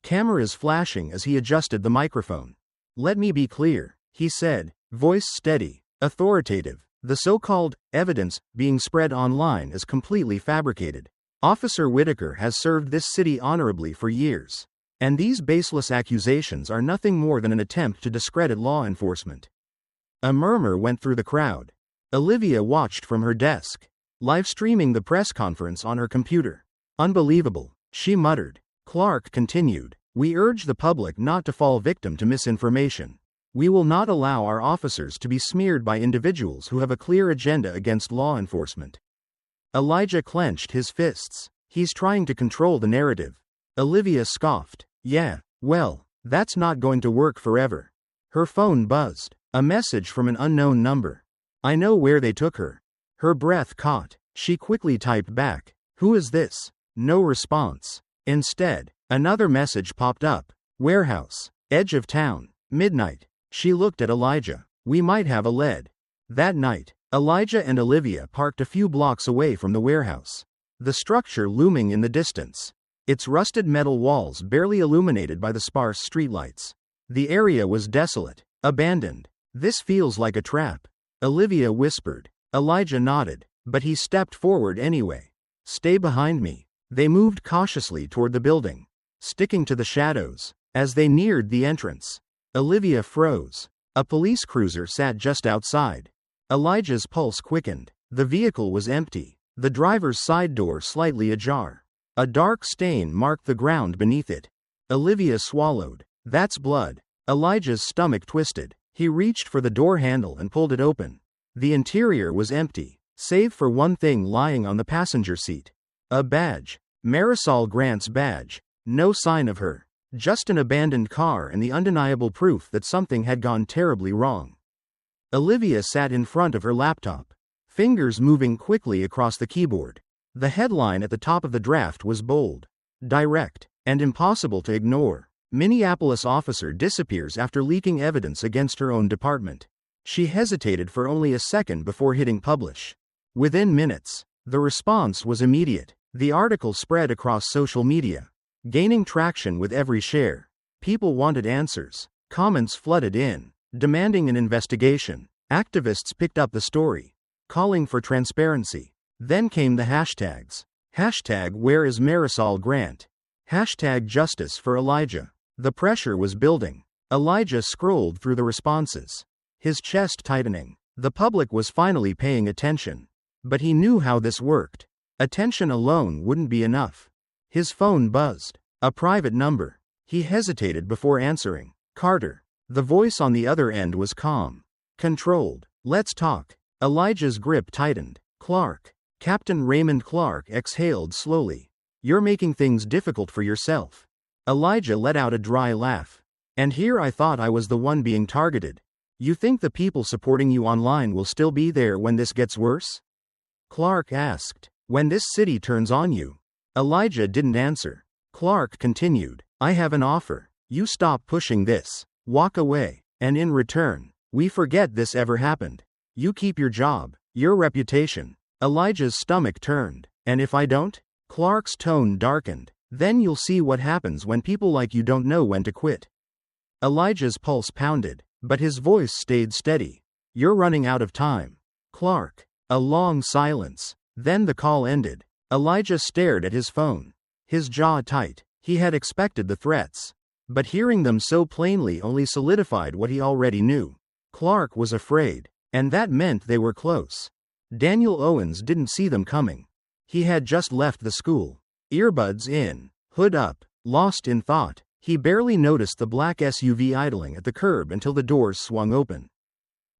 Cameras flashing as he adjusted the microphone. Let me be clear, he said, voice steady, authoritative. The so-called evidence being spread online is completely fabricated. Officer Whitaker has served this city honorably for years. And these baseless accusations are nothing more than an attempt to discredit law enforcement. A murmur went through the crowd. Olivia watched from her desk, live streaming the press conference on her computer. Unbelievable, she muttered. Clark continued, we urge the public not to fall victim to misinformation. We will not allow our officers to be smeared by individuals who have a clear agenda against law enforcement. Elijah clenched his fists. He's trying to control the narrative. Olivia scoffed. Yeah, well, that's not going to work forever. Her phone buzzed. A message from an unknown number. I know where they took her. Her breath caught. She quickly typed back. Who is this? No response. Instead, another message popped up. Warehouse. Edge of town. Midnight. She looked at Elijah. We might have a lead. That night, Elijah and Olivia parked a few blocks away from the warehouse. The structure looming in the distance. Its rusted metal walls barely illuminated by the sparse streetlights. The area was desolate, abandoned. This feels like a trap, Olivia whispered. Elijah nodded, but he stepped forward anyway. Stay behind me. They moved cautiously toward the building, sticking to the shadows. As they neared the entrance, Olivia froze. A police cruiser sat just outside. Elijah's pulse quickened. The vehicle was empty, the driver's side door slightly ajar. A dark stain marked the ground beneath it. Olivia swallowed. That's blood. Elijah's stomach twisted. He reached for the door handle and pulled it open. The interior was empty, save for one thing lying on the passenger seat. A badge. Marisol Grant's badge. No sign of her. Just an abandoned car and the undeniable proof that something had gone terribly wrong. Olivia sat in front of her laptop, fingers moving quickly across the keyboard. The headline at the top of the draft was bold, direct, and impossible to ignore. Minneapolis officer disappears after leaking evidence against her own department. She hesitated for only a second before hitting publish. Within minutes, the response was immediate. The article spread across social media, gaining traction with every share. People wanted answers. Comments flooded in, demanding an investigation. Activists picked up the story, calling for transparency. Then came the hashtags. Hashtag Where is Marisol Grant? Hashtag Justice for Elijah. The pressure was building. Elijah scrolled through the responses, his chest tightening. The public was finally paying attention. But he knew how this worked. Attention alone wouldn't be enough. His phone buzzed. A private number. He hesitated before answering. Carter. The voice on the other end was calm, controlled. Let's talk. Elijah's grip tightened. Clark. Captain Raymond Clark exhaled slowly. You're making things difficult for yourself. Elijah let out a dry laugh. And here I thought I was the one being targeted. You think the people supporting you online will still be there when this gets worse? Clark asked. When this city turns on you? Elijah didn't answer. Clark continued. I have an offer. You stop pushing this. Walk away. And in return, we forget this ever happened. You keep your job, your reputation. Elijah's stomach turned. And if I don't? Clark's tone darkened. Then you'll see what happens when people like you don't know when to quit. Elijah's pulse pounded, but his voice stayed steady. You're running out of time. Clark. A long silence. Then the call ended. Elijah stared at his phone, his jaw tight. He had expected the threats, but hearing them so plainly only solidified what he already knew. Clark was afraid, and that meant they were close. Daniel Owens didn't see them coming. He had just left the school, earbuds in, hood up, lost in thought. He barely noticed the black SUV idling at the curb until the doors swung open.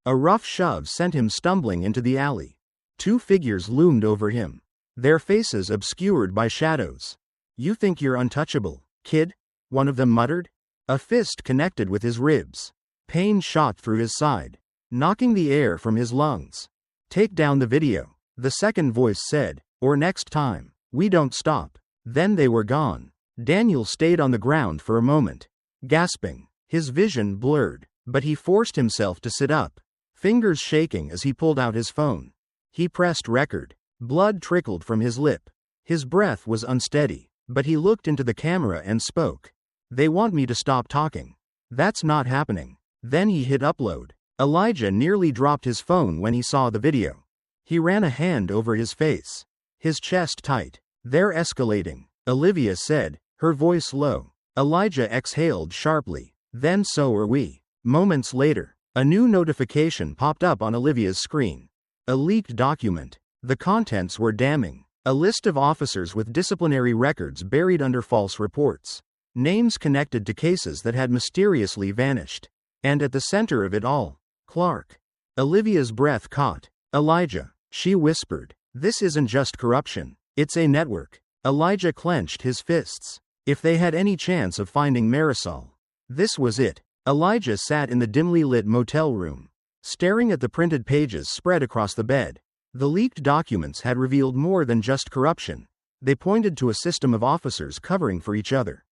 A rough shove sent him stumbling into the alley. Two figures loomed over him, their faces obscured by shadows. "You think you're untouchable, kid?" one of them muttered. A fist connected with his ribs. Pain shot through his side, knocking the air from his lungs. "Take down the video," the second voice said, "or next time, we don't stop." Then they were gone. Daniel stayed on the ground for a moment, gasping, his vision blurred, but he forced himself to sit up, fingers shaking as he pulled out his phone. He pressed record. Blood trickled from his lip. His breath was unsteady, but he looked into the camera and spoke. "They want me to stop talking. That's not happening." Then he hit upload. Elijah nearly dropped his phone when he saw the video. He ran a hand over his face, his chest tight. "They're escalating," Olivia said, her voice low. Elijah exhaled sharply. "Then so are we." Moments later, a new notification popped up on Olivia's screen. A leaked document. The contents were damning. A list of officers with disciplinary records buried under false reports. Names connected to cases that had mysteriously vanished. And at the center of it all, Clark. Olivia's breath caught. "Elijah," she whispered, "this isn't just corruption. It's a network." Elijah clenched his fists. If they had any chance of finding Marisol, this was it. Elijah sat in the dimly lit motel room, staring at the printed pages spread across the bed. The leaked documents had revealed more than just corruption. They pointed to a system of officers covering for each other,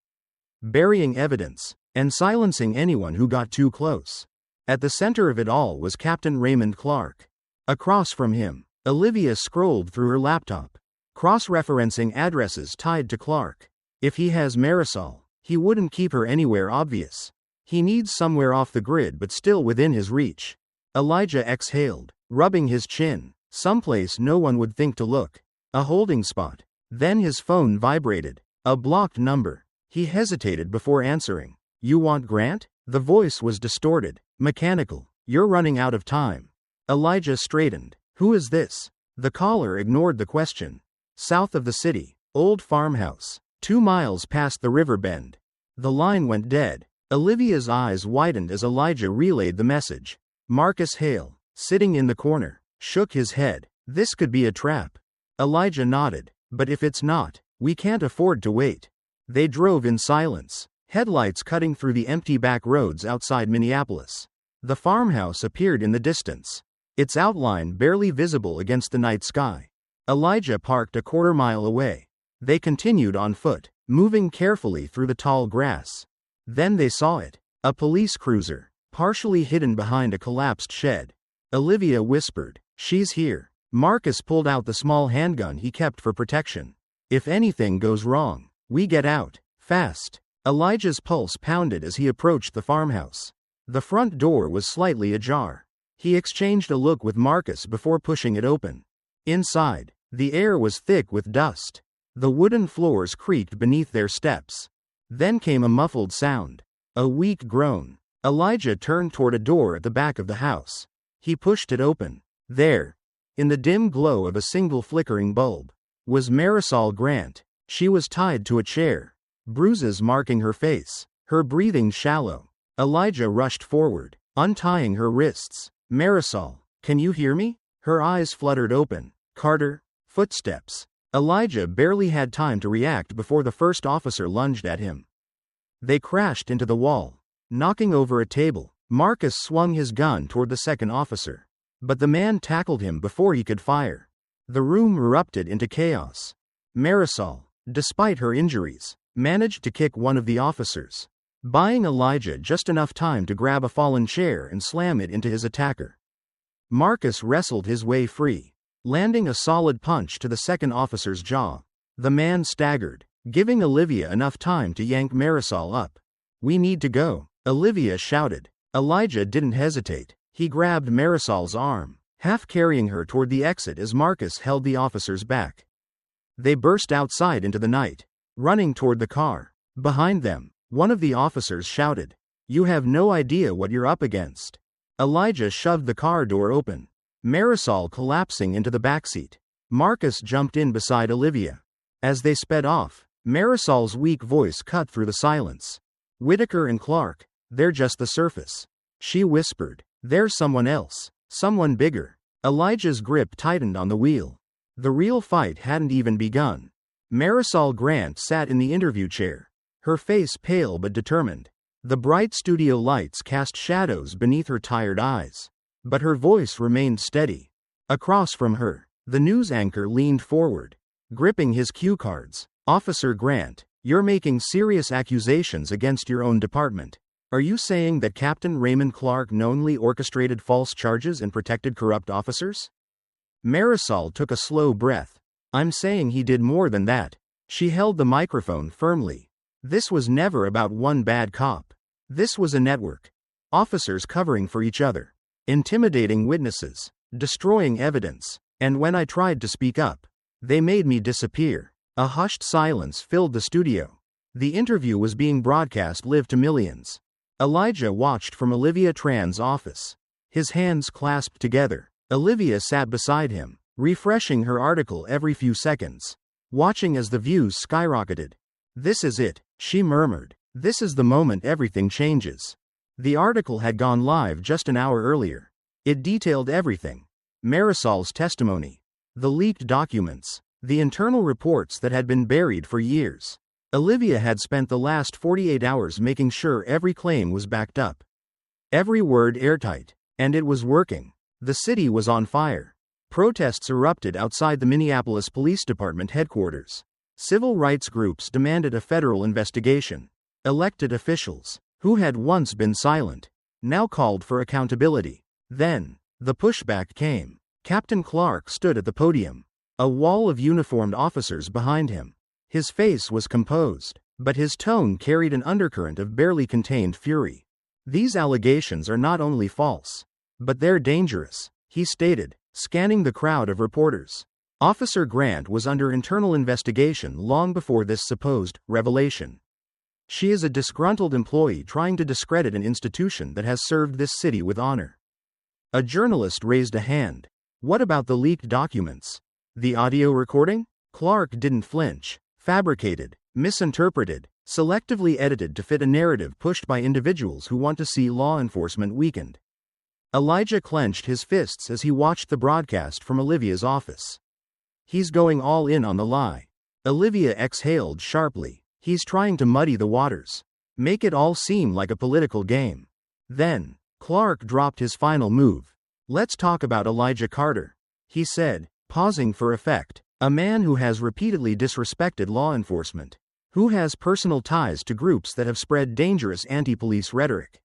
burying evidence, and silencing anyone who got too close. At the center of it all was Captain Raymond Clark. Across from him, Olivia scrolled through her laptop, cross-referencing addresses tied to Clark. If he has Marisol, he wouldn't keep her anywhere obvious. He needs somewhere off the grid but still within his reach. Elijah exhaled, rubbing his chin. Someplace no one would think to look. A holding spot. Then his phone vibrated. A blocked number. He hesitated before answering. "You want Grant?" The voice was distorted, mechanical. "You're running out of time." Elijah straightened. "Who is this?" The caller ignored the question. "South of the city. Old farmhouse. 2 miles past the river bend." The line went dead. Olivia's eyes widened as Elijah relayed the message. Marcus Hale, sitting in the corner, shook his head. "This could be a trap." Elijah nodded. "But if it's not, we can't afford to wait." They drove in silence, headlights cutting through the empty back roads outside Minneapolis. The farmhouse appeared in the distance, its outline barely visible against the night sky. Elijah parked a quarter-mile away. They continued on foot, moving carefully through the tall grass. Then they saw it. A police cruiser, partially hidden behind a collapsed shed. Olivia whispered, "She's here." Marcus pulled out the small handgun he kept for protection. "If anything goes wrong, we get out, fast." Elijah's pulse pounded as he approached the farmhouse. The front door was slightly ajar. He exchanged a look with Marcus before pushing it open. Inside, the air was thick with dust. The wooden floors creaked beneath their steps. Then came a muffled sound. A weak groan. Elijah turned toward a door at the back of the house. He pushed it open. There, in the dim glow of a single flickering bulb, was Marisol Grant. She was tied to a chair, bruises marking her face, her breathing shallow. Elijah rushed forward, untying her wrists. "Marisol, can you hear me?" Her eyes fluttered open. "Carter." Footsteps. Elijah barely had time to react before the first officer lunged at him. They crashed into the wall, knocking over a table. Marcus swung his gun toward the second officer, but the man tackled him before he could fire. The room erupted into chaos. Marisol, despite her injuries, managed to kick one of the officers, buying Elijah just enough time to grab a fallen chair and slam it into his attacker. Marcus wrestled his way free, landing a solid punch to the second officer's jaw. The man staggered, giving Olivia enough time to yank Marisol up. "We need to go," Olivia shouted. Elijah didn't hesitate. He grabbed Marisol's arm, half carrying her toward the exit as Marcus held the officers back. They burst outside into the night, running toward the car. Behind them, one of the officers shouted, "You have no idea what you're up against." Elijah shoved the car door open, Marisol collapsing into the backseat. Marcus jumped in beside Olivia. As they sped off, Marisol's weak voice cut through the silence. "Whitaker and Clark, they're just the surface," she whispered. There's someone else. Someone bigger. Elijah's grip tightened on the wheel. The real fight hadn't even begun. Marisol Grant sat in the interview chair, her face pale but determined. The bright studio lights cast shadows beneath her tired eyes. But her voice remained steady. Across from her, the news anchor leaned forward, gripping his cue cards. Officer Grant, you're making serious accusations against your own department. Are you saying that Captain Raymond Clark knowingly orchestrated false charges and protected corrupt officers? Marisol took a slow breath. I'm saying he did more than that. She held the microphone firmly. This was never about one bad cop. This was a network. Officers covering for each other, intimidating witnesses, destroying evidence. And when I tried to speak up, they made me disappear. A hushed silence filled the studio. The interview was being broadcast live to millions. Elijah watched from Olivia Tran's office, his hands clasped together. Olivia sat beside him, refreshing her article every few seconds, watching as the views skyrocketed. This is it, she murmured. This is the moment everything changes. The article had gone live just an hour earlier. It detailed everything. Marisol's testimony, the leaked documents, the internal reports that had been buried for years. Olivia had spent the last 48 hours making sure every claim was backed up. Every word airtight. And it was working. The city was on fire. Protests erupted outside the Minneapolis Police Department headquarters. Civil rights groups demanded a federal investigation. Elected officials, who had once been silent, now called for accountability. Then, the pushback came. Captain Clark stood at the podium, a wall of uniformed officers behind him. His face was composed, but his tone carried an undercurrent of barely contained fury. These allegations are not only false, but they're dangerous, he stated, scanning the crowd of reporters. Officer Grant was under internal investigation long before this supposed revelation. She is a disgruntled employee trying to discredit an institution that has served this city with honor. A journalist raised a hand. What about the leaked documents? The audio recording? Clark didn't flinch. Fabricated, misinterpreted, selectively edited to fit a narrative pushed by individuals who want to see law enforcement weakened. Elijah clenched his fists as he watched the broadcast from Olivia's office. He's going all in on the lie. Olivia exhaled sharply. He's trying to muddy the waters, make it all seem like a political game. Then, Clark dropped his final move. Let's talk about Elijah Carter, he said, pausing for effect. A man who has repeatedly disrespected law enforcement, who has personal ties to groups that have spread dangerous anti-police rhetoric.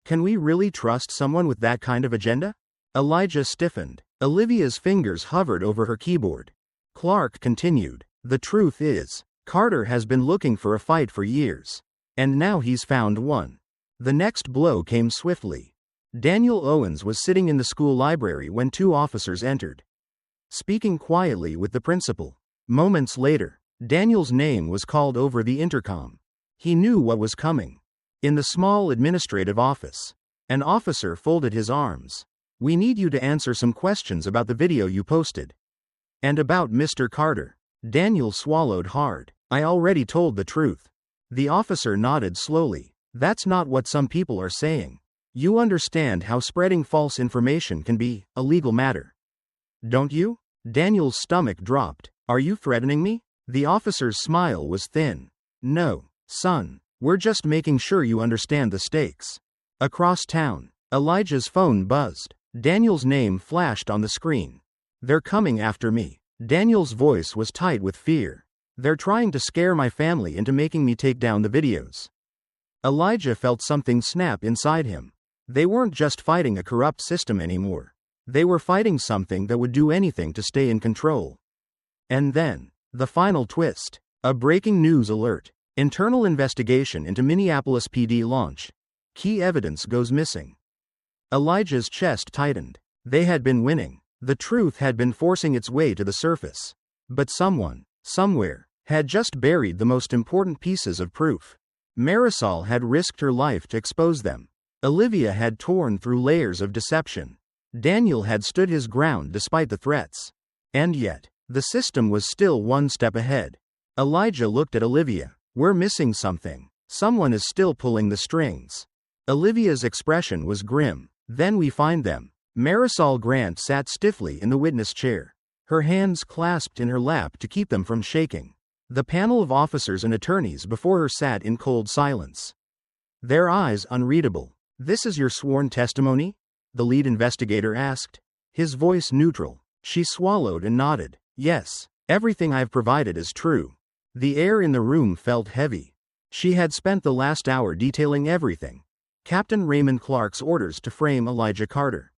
Can we really trust someone with that kind of agenda? Elijah stiffened. Olivia's fingers hovered over her keyboard. Clark continued. The truth is, Carter has been looking for a fight for years. And now he's found one. The next blow came swiftly. Daniel Owens was sitting in the school library when two officers entered, speaking quietly with the principal. Moments later, Daniel's name was called over the intercom. He knew what was coming. In the small administrative office, an officer folded his arms. We need you to answer some questions about the video you posted. And about Mr. Carter. Daniel swallowed hard. I already told the truth. The officer nodded slowly. That's not what some people are saying. You understand how spreading false information can be a legal matter, don't you? Daniel's stomach dropped. Are you threatening me? The officer's smile was thin. No, son. We're just making sure you understand the stakes. Across town, Elijah's phone buzzed. Daniel's name flashed on the screen. They're coming after me. Daniel's voice was tight with fear. They're trying to scare my family into making me take down the videos. Elijah felt something snap inside him. They weren't just fighting a corrupt system anymore. They were fighting something that would do anything to stay in control. And then, the final twist. A breaking news alert. Internal investigation into Minneapolis PD launch. Key evidence goes missing. Elijah's chest tightened. They had been winning. The truth had been forcing its way to the surface. But someone, somewhere, had just buried the most important pieces of proof. Marisol had risked her life to expose them. Olivia had torn through layers of deception. Daniel had stood his ground despite the threats. And yet, the system was still one step ahead. Elijah looked at Olivia. We're missing something. Someone is still pulling the strings. Olivia's expression was grim. Then we find them. Marisol Grant sat stiffly in the witness chair, her hands clasped in her lap to keep them from shaking. The panel of officers and attorneys before her sat in cold silence, their eyes unreadable. "This is your sworn testimony?" the lead investigator asked, his voice neutral. She swallowed and nodded. "Yes, everything I've provided is true." The air in the room felt heavy. She had spent the last hour detailing everything. Captain Raymond Clark's orders to frame Elijah Carter,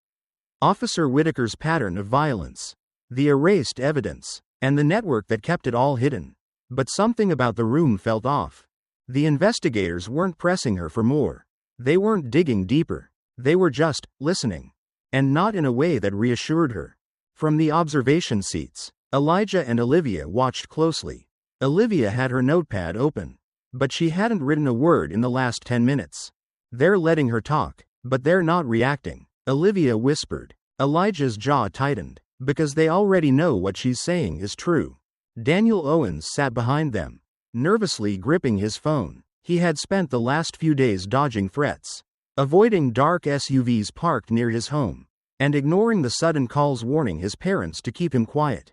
Officer Whitaker's pattern of violence, the erased evidence, and the network that kept it all hidden. But something about the room felt off. The investigators weren't pressing her for more. They weren't digging deeper. They were just listening. And not in a way that reassured her. From the observation seats, Elijah and Olivia watched closely. Olivia had her notepad open, but she hadn't written a word in the last 10 minutes. "They're letting her talk, but they're not reacting," Olivia whispered. Elijah's jaw tightened, because they already know what she's saying is true. Daniel Owens sat behind them, nervously gripping his phone. He had spent the last few days dodging threats, avoiding dark SUVs parked near his home, and ignoring the sudden calls warning his parents to keep him quiet.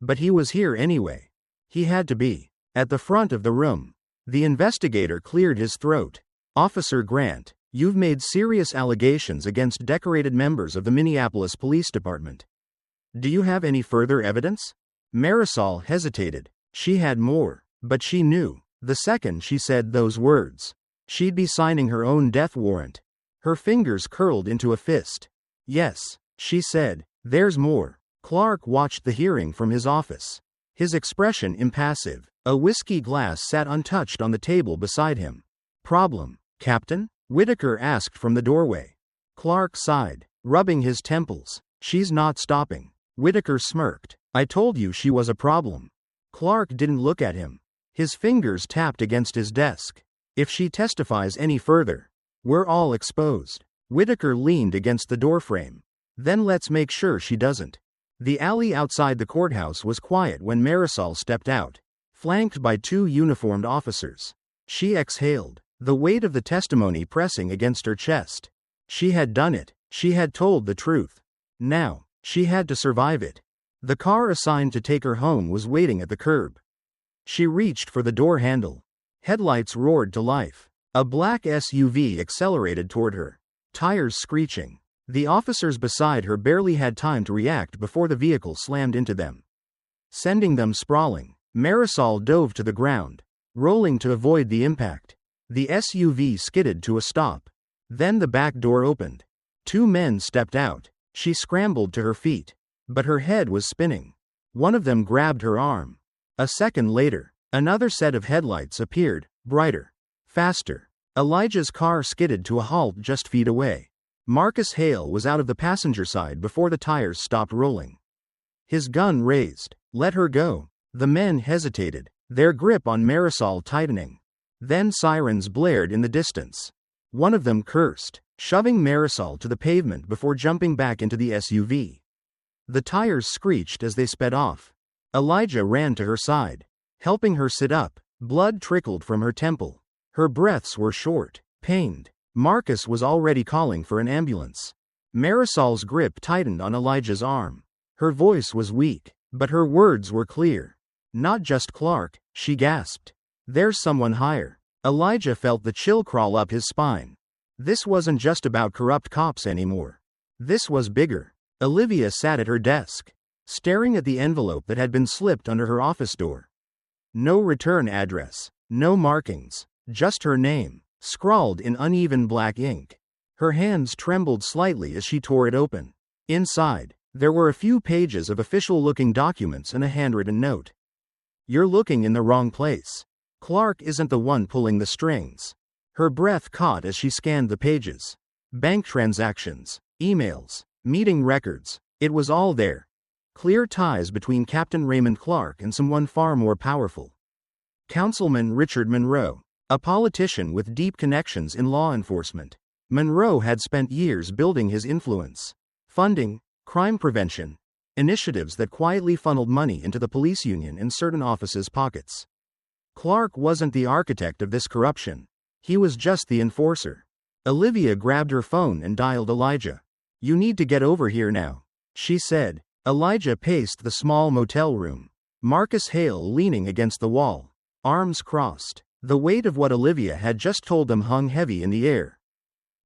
But he was here anyway. He had to be. At the front of the room, the investigator cleared his throat. "Officer Grant, you've made serious allegations against decorated members of the Minneapolis Police Department. Do you have any further evidence?" Marisol hesitated. She had more, but she knew, the second she said those words, she'd be signing her own death warrant. Her fingers curled into a fist. "Yes," she said, "there's more." Clark watched the hearing from his office, his expression impassive. A whiskey glass sat untouched on the table beside him. "Problem, Captain?" Whitaker asked from the doorway. Clark sighed, rubbing his temples. "She's not stopping." Whitaker smirked. "I told you she was a problem." Clark didn't look at him. His fingers tapped against his desk. "If she testifies any further, we're all exposed." Whitaker leaned against the doorframe. "Then let's make sure she doesn't." The alley outside the courthouse was quiet when Marisol stepped out, flanked by 2 uniformed officers. She exhaled, the weight of the testimony pressing against her chest. She had done it. She had told the truth. Now, she had to survive it. The car assigned to take her home was waiting at the curb. She reached for the door handle. Headlights roared to life. A black SUV accelerated toward her, tires screeching. The officers beside her barely had time to react before the vehicle slammed into them, sending them sprawling. Marisol dove to the ground, rolling to avoid the impact. The SUV skidded to a stop. Then the back door opened. 2 men stepped out. She scrambled to her feet, but her head was spinning. One of them grabbed her arm. A second later, another set of headlights appeared, brighter, faster. Elijah's car skidded to a halt just feet away. Marcus Hale was out of the passenger side before the tires stopped rolling, his gun raised. "Let her go." The men hesitated, their grip on Marisol tightening. Then sirens blared in the distance. One of them cursed, shoving Marisol to the pavement before jumping back into the SUV. The tires screeched as they sped off. Elijah ran to her side, helping her sit up. Blood trickled from her temple. Her breaths were short, pained. Marcus was already calling for an ambulance. Marisol's grip tightened on Elijah's arm. Her voice was weak, but her words were clear. "Not just Clark," she gasped. "There's someone higher." Elijah felt the chill crawl up his spine. This wasn't just about corrupt cops anymore. This was bigger. Olivia sat at her desk, staring at the envelope that had been slipped under her office door. No return address, no markings, just her name, scrawled in uneven black ink. Her hands trembled slightly as she tore it open. Inside, there were a few pages of official-looking documents and a handwritten note. "You're looking in the wrong place. Clark isn't the one pulling the strings." Her breath caught as she scanned the pages. Bank transactions, emails, meeting records, it was all there. Clear ties between Captain Raymond Clark and someone far more powerful. Councilman Richard Monroe, a politician with deep connections in law enforcement. Monroe had spent years building his influence, funding crime prevention initiatives that quietly funneled money into the police union and certain offices' pockets. Clark wasn't the architect of this corruption. He was just the enforcer. Olivia grabbed her phone and dialed Elijah. "You need to get over here now," she said. Elijah paced the small motel room. Marcus Hale leaning against the wall, arms crossed. The weight of what Olivia had just told them hung heavy in the air.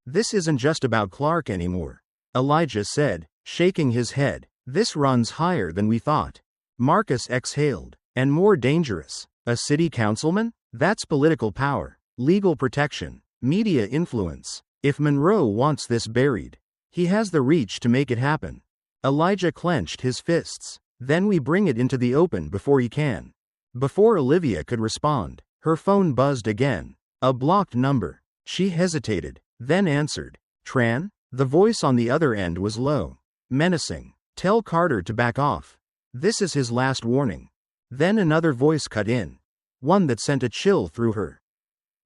"This isn't just about Clark anymore," Elijah said, shaking his head. "This runs higher than we thought." Marcus exhaled. "And more dangerous. A city councilman? That's political power, legal protection, media influence. If Monroe wants this buried, he has the reach to make it happen." Elijah clenched his fists. "Then we bring it into the open before he can." Before Olivia could respond, her phone buzzed again. A blocked number. She hesitated, then answered. "Tran?" The voice on the other end was low, menacing. "Tell Carter to back off. This is his last warning." Then another voice cut in, one that sent a chill through her.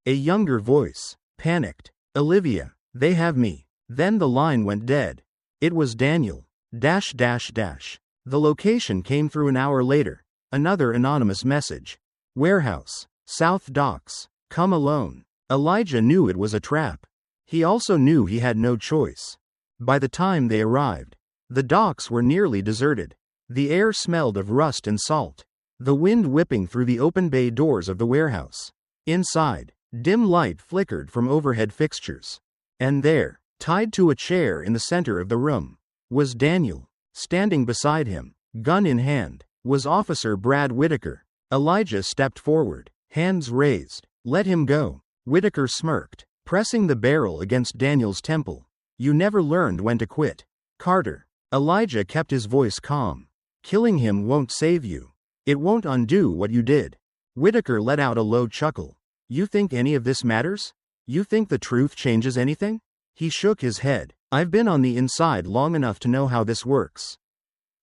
A younger voice, panicked. "Olivia, they have me." Then the line went dead. It was Daniel. The location came through an hour later. Another anonymous message. "Warehouse, South Docks, come alone." Elijah knew it was a trap. He also knew he had no choice. By the time they arrived, the docks were nearly deserted. The air smelled of rust and salt, the wind whipping through the open bay doors of the warehouse. Inside, dim light flickered from overhead fixtures. And there, tied to a chair in the center of the room, was Daniel. Standing beside him, gun in hand, was Officer Brad Whitaker. Elijah stepped forward, hands raised. "Let him go." Whitaker smirked, pressing the barrel against Daniel's temple. "You never learned when to quit, Carter." Elijah kept his voice calm. "Killing him won't save you. It won't undo what you did." Whitaker let out a low chuckle. "You think any of this matters? You think the truth changes anything?" He shook his head. "I've been on the inside long enough to know how this works.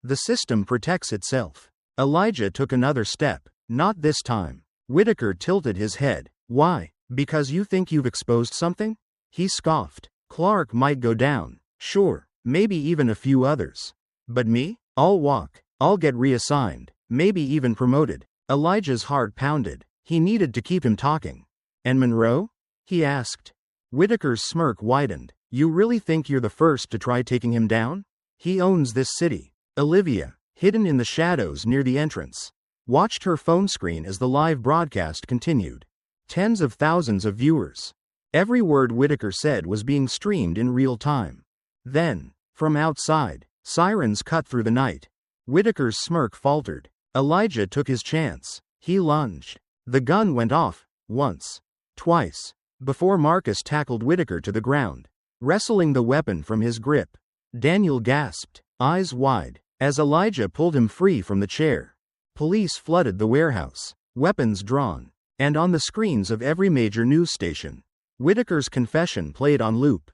The system protects itself." Elijah took another step. "Not this time." Whitaker tilted his head. "Why? Because you think you've exposed something?" He scoffed. "Clark might go down. Sure, maybe even a few others. But me? I'll walk. I'll get reassigned, maybe even promoted." Elijah's heart pounded. He needed to keep him talking. "And Monroe?" he asked. Whitaker's smirk widened. "You really think you're the first to try taking him down? He owns this city." Olivia, hidden in the shadows near the entrance, watched her phone screen as the live broadcast continued. Tens of thousands of viewers. Every word Whitaker said was being streamed in real time. Then, from outside, sirens cut through the night. Whitaker's smirk faltered. Elijah took his chance. He lunged. The gun went off, once, twice, before Marcus tackled Whitaker to the ground, wrestling the weapon from his grip. Daniel gasped, eyes wide, as Elijah pulled him free from the chair. Police flooded the warehouse, weapons drawn, and on the screens of every major news station, Whitaker's confession played on loop.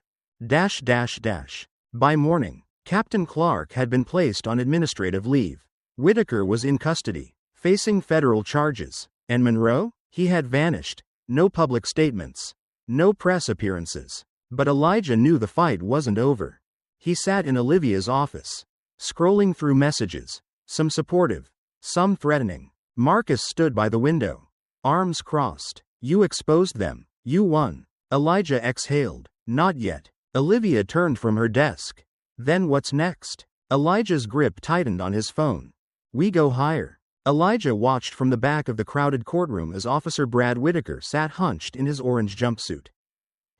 By morning, Captain Clark had been placed on administrative leave. Whitaker was in custody, facing federal charges. And Monroe? He had vanished. No public statements. No press appearances. But Elijah knew the fight wasn't over. He sat in Olivia's office, scrolling through messages, some supportive, some threatening. Marcus stood by the window, arms crossed. "You exposed them. You won." Elijah exhaled. "Not yet." Olivia turned from her desk. "Then what's next?" Elijah's grip tightened on his phone. "We go higher." Elijah watched from the back of the crowded courtroom as Officer Brad Whitaker sat hunched in his orange jumpsuit,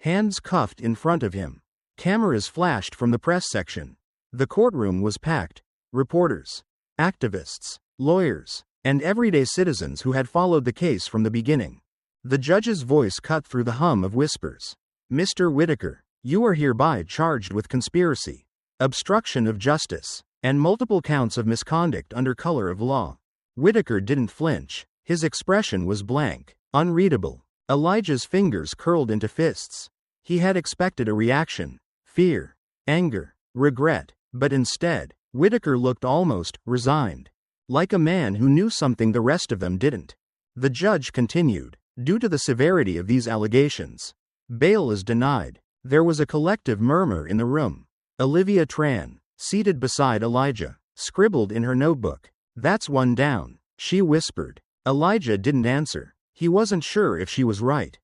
hands cuffed in front of him. Cameras flashed from the press section. The courtroom was packed. Reporters, activists, lawyers, and everyday citizens who had followed the case from the beginning. The judge's voice cut through the hum of whispers. "Mr. Whitaker, you are hereby charged with conspiracy, obstruction of justice, and multiple counts of misconduct under color of law." Whitaker didn't flinch. His expression was blank, unreadable. Elijah's fingers curled into fists. He had expected a reaction, fear, anger, regret, but instead, Whitaker looked almost resigned, like a man who knew something the rest of them didn't. The judge continued, "Due to the severity of these allegations, bail is denied." There was a collective murmur in the room. Olivia Tran, seated beside Elijah, scribbled in her notebook. "That's one down," she whispered. Elijah didn't answer. He wasn't sure if she was right.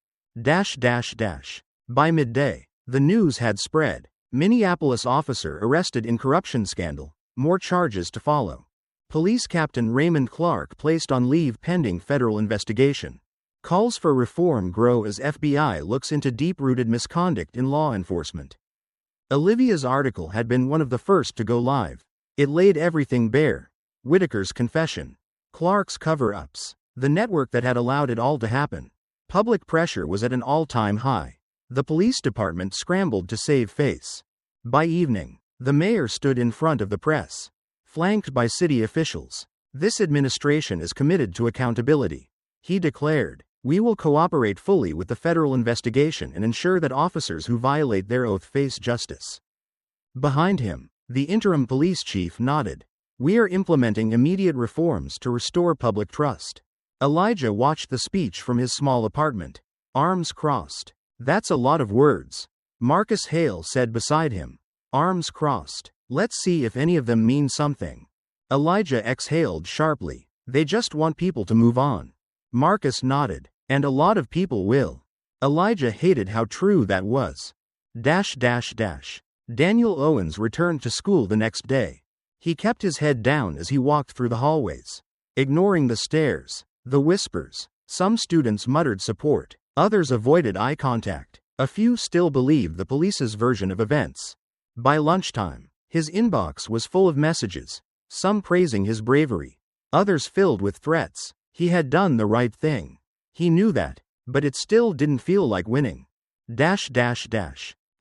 By midday, The news had spread. Minneapolis officer arrested in corruption scandal. More charges to follow. Police Captain Raymond Clark placed on leave pending federal investigation. Calls for reform grow as FBI looks into deep-rooted misconduct in law enforcement. Olivia's article had been one of the first to go live. It laid everything bare. Whitaker's confession. Clark's cover-ups. The network that had allowed it all to happen. Public pressure was at an all-time high. The police department scrambled to save face. By evening, the mayor stood in front of the press, flanked by city officials. This administration is committed to accountability. He declared, "We will cooperate fully with the federal investigation and ensure that officers who violate their oath face justice." Behind him, the interim police chief nodded. "We are implementing immediate reforms to restore public trust." Elijah watched the speech from his small apartment, arms crossed. "That's a lot of words," Marcus Hale said beside him. Arms crossed. "Let's see if any of them mean something." Elijah exhaled sharply. "They just want people to move on." Marcus nodded. "And a lot of people will." Elijah hated how true that was. Daniel Owens returned to school the next day. He kept his head down as he walked through the hallways, ignoring the stares, the whispers. Some students muttered support. Others avoided eye contact. A few still believed the police's version of events. By lunchtime, his inbox was full of messages, some praising his bravery, others filled with threats. He had done the right thing. He knew that, but it still didn't feel like winning.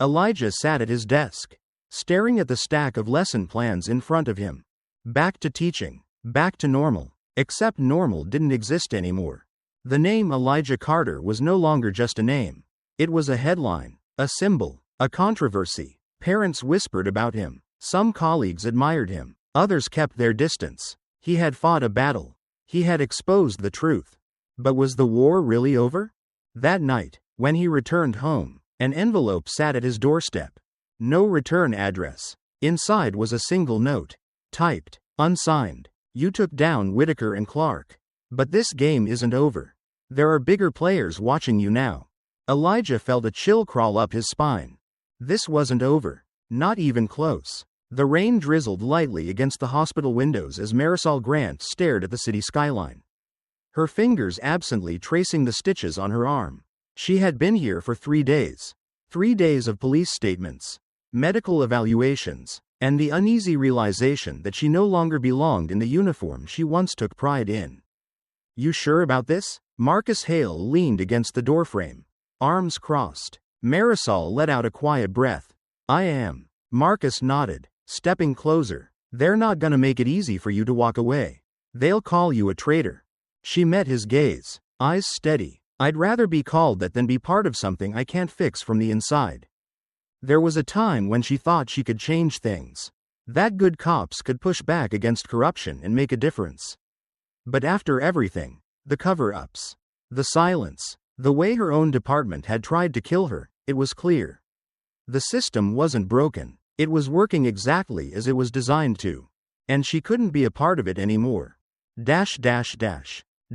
Elijah sat at his desk, staring at the stack of lesson plans in front of him. Back to teaching, back to normal, except normal didn't exist anymore. The name Elijah Carter was no longer just a name. It was a headline, a symbol, a controversy. Parents whispered about him. Some colleagues admired him. Others kept their distance. He had fought a battle. He had exposed the truth. But was the war really over? That night, when he returned home, an envelope sat at his doorstep. No return address. Inside was a single note. Typed, unsigned. "You took down Whitaker and Clark. But this game isn't over. There are bigger players watching you now." Elijah felt a chill crawl up his spine. This wasn't over. Not even close. The rain drizzled lightly against the hospital windows as Marisol Grant stared at the city skyline, her fingers absently tracing the stitches on her arm. She had been here for 3 days. 3 days of police statements, medical evaluations, and the uneasy realization that she no longer belonged in the uniform she once took pride in. "You sure about this?" Marcus Hale leaned against the doorframe, arms crossed. Marisol let out a quiet breath. "I am." Marcus nodded, stepping closer. "They're not gonna make it easy for you to walk away. They'll call you a traitor." She met his gaze, eyes steady. "I'd rather be called that than be part of something I can't fix from the inside." There was a time when she thought she could change things, that good cops could push back against corruption and make a difference. But after everything, the cover-ups, the silence, the way her own department had tried to kill her, it was clear. The system wasn't broken. It was working exactly as it was designed to. And she couldn't be a part of it anymore.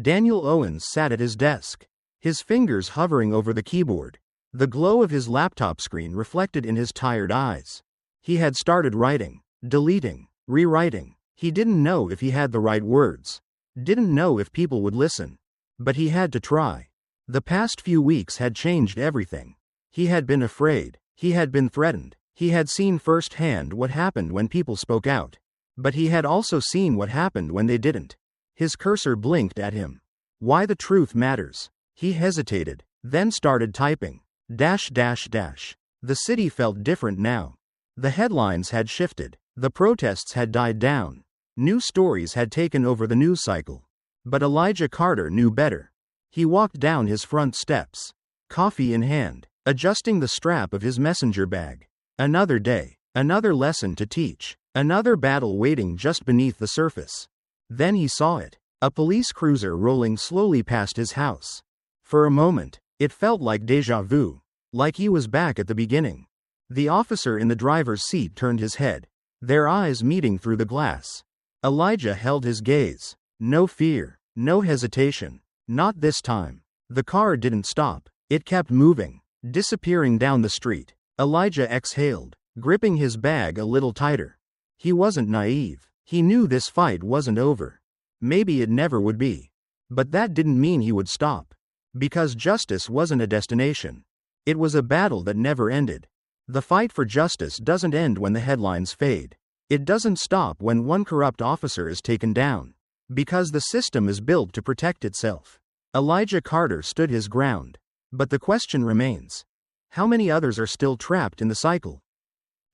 Daniel Owens sat at his desk, his fingers hovering over the keyboard. The glow of his laptop screen reflected in his tired eyes. He had started writing, deleting, rewriting. He didn't know if he had the right words. Didn't know if people would listen. But he had to try. The past few weeks had changed everything. He had been afraid. He had been threatened. He had seen firsthand what happened when people spoke out. But he had also seen what happened when they didn't. His cursor blinked at him. Why the truth matters. He hesitated, then started typing. The city felt different now. The headlines had shifted. The protests had died down. New stories had taken over the news cycle. But Elijah Carter knew better. He walked down his front steps, coffee in hand, adjusting the strap of his messenger bag. Another day, another lesson to teach, another battle waiting just beneath the surface. Then he saw it, a police cruiser rolling slowly past his house. For a moment, it felt like déjà vu, like he was back at the beginning. The officer in the driver's seat turned his head, their eyes meeting through the glass. Elijah held his gaze. No fear, no hesitation. Not this time. The car didn't stop. It kept moving, disappearing down the street. Elijah exhaled, gripping his bag a little tighter. He wasn't naive. He knew this fight wasn't over. Maybe it never would be. But that didn't mean he would stop. Because justice wasn't a destination. It was a battle that never ended. The fight for justice doesn't end when the headlines fade. It doesn't stop when one corrupt officer is taken down. Because the system is built to protect itself. Elijah Carter stood his ground. But the question remains. How many others are still trapped in the cycle?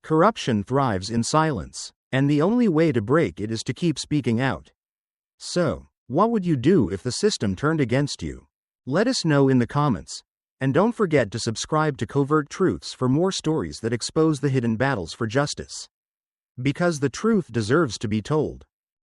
Corruption thrives in silence. And the only way to break it is to keep speaking out. So, what would you do if the system turned against you? Let us know in the comments. And don't forget to subscribe to Covert Truths for more stories that expose the hidden battles for justice. Because the truth deserves to be told.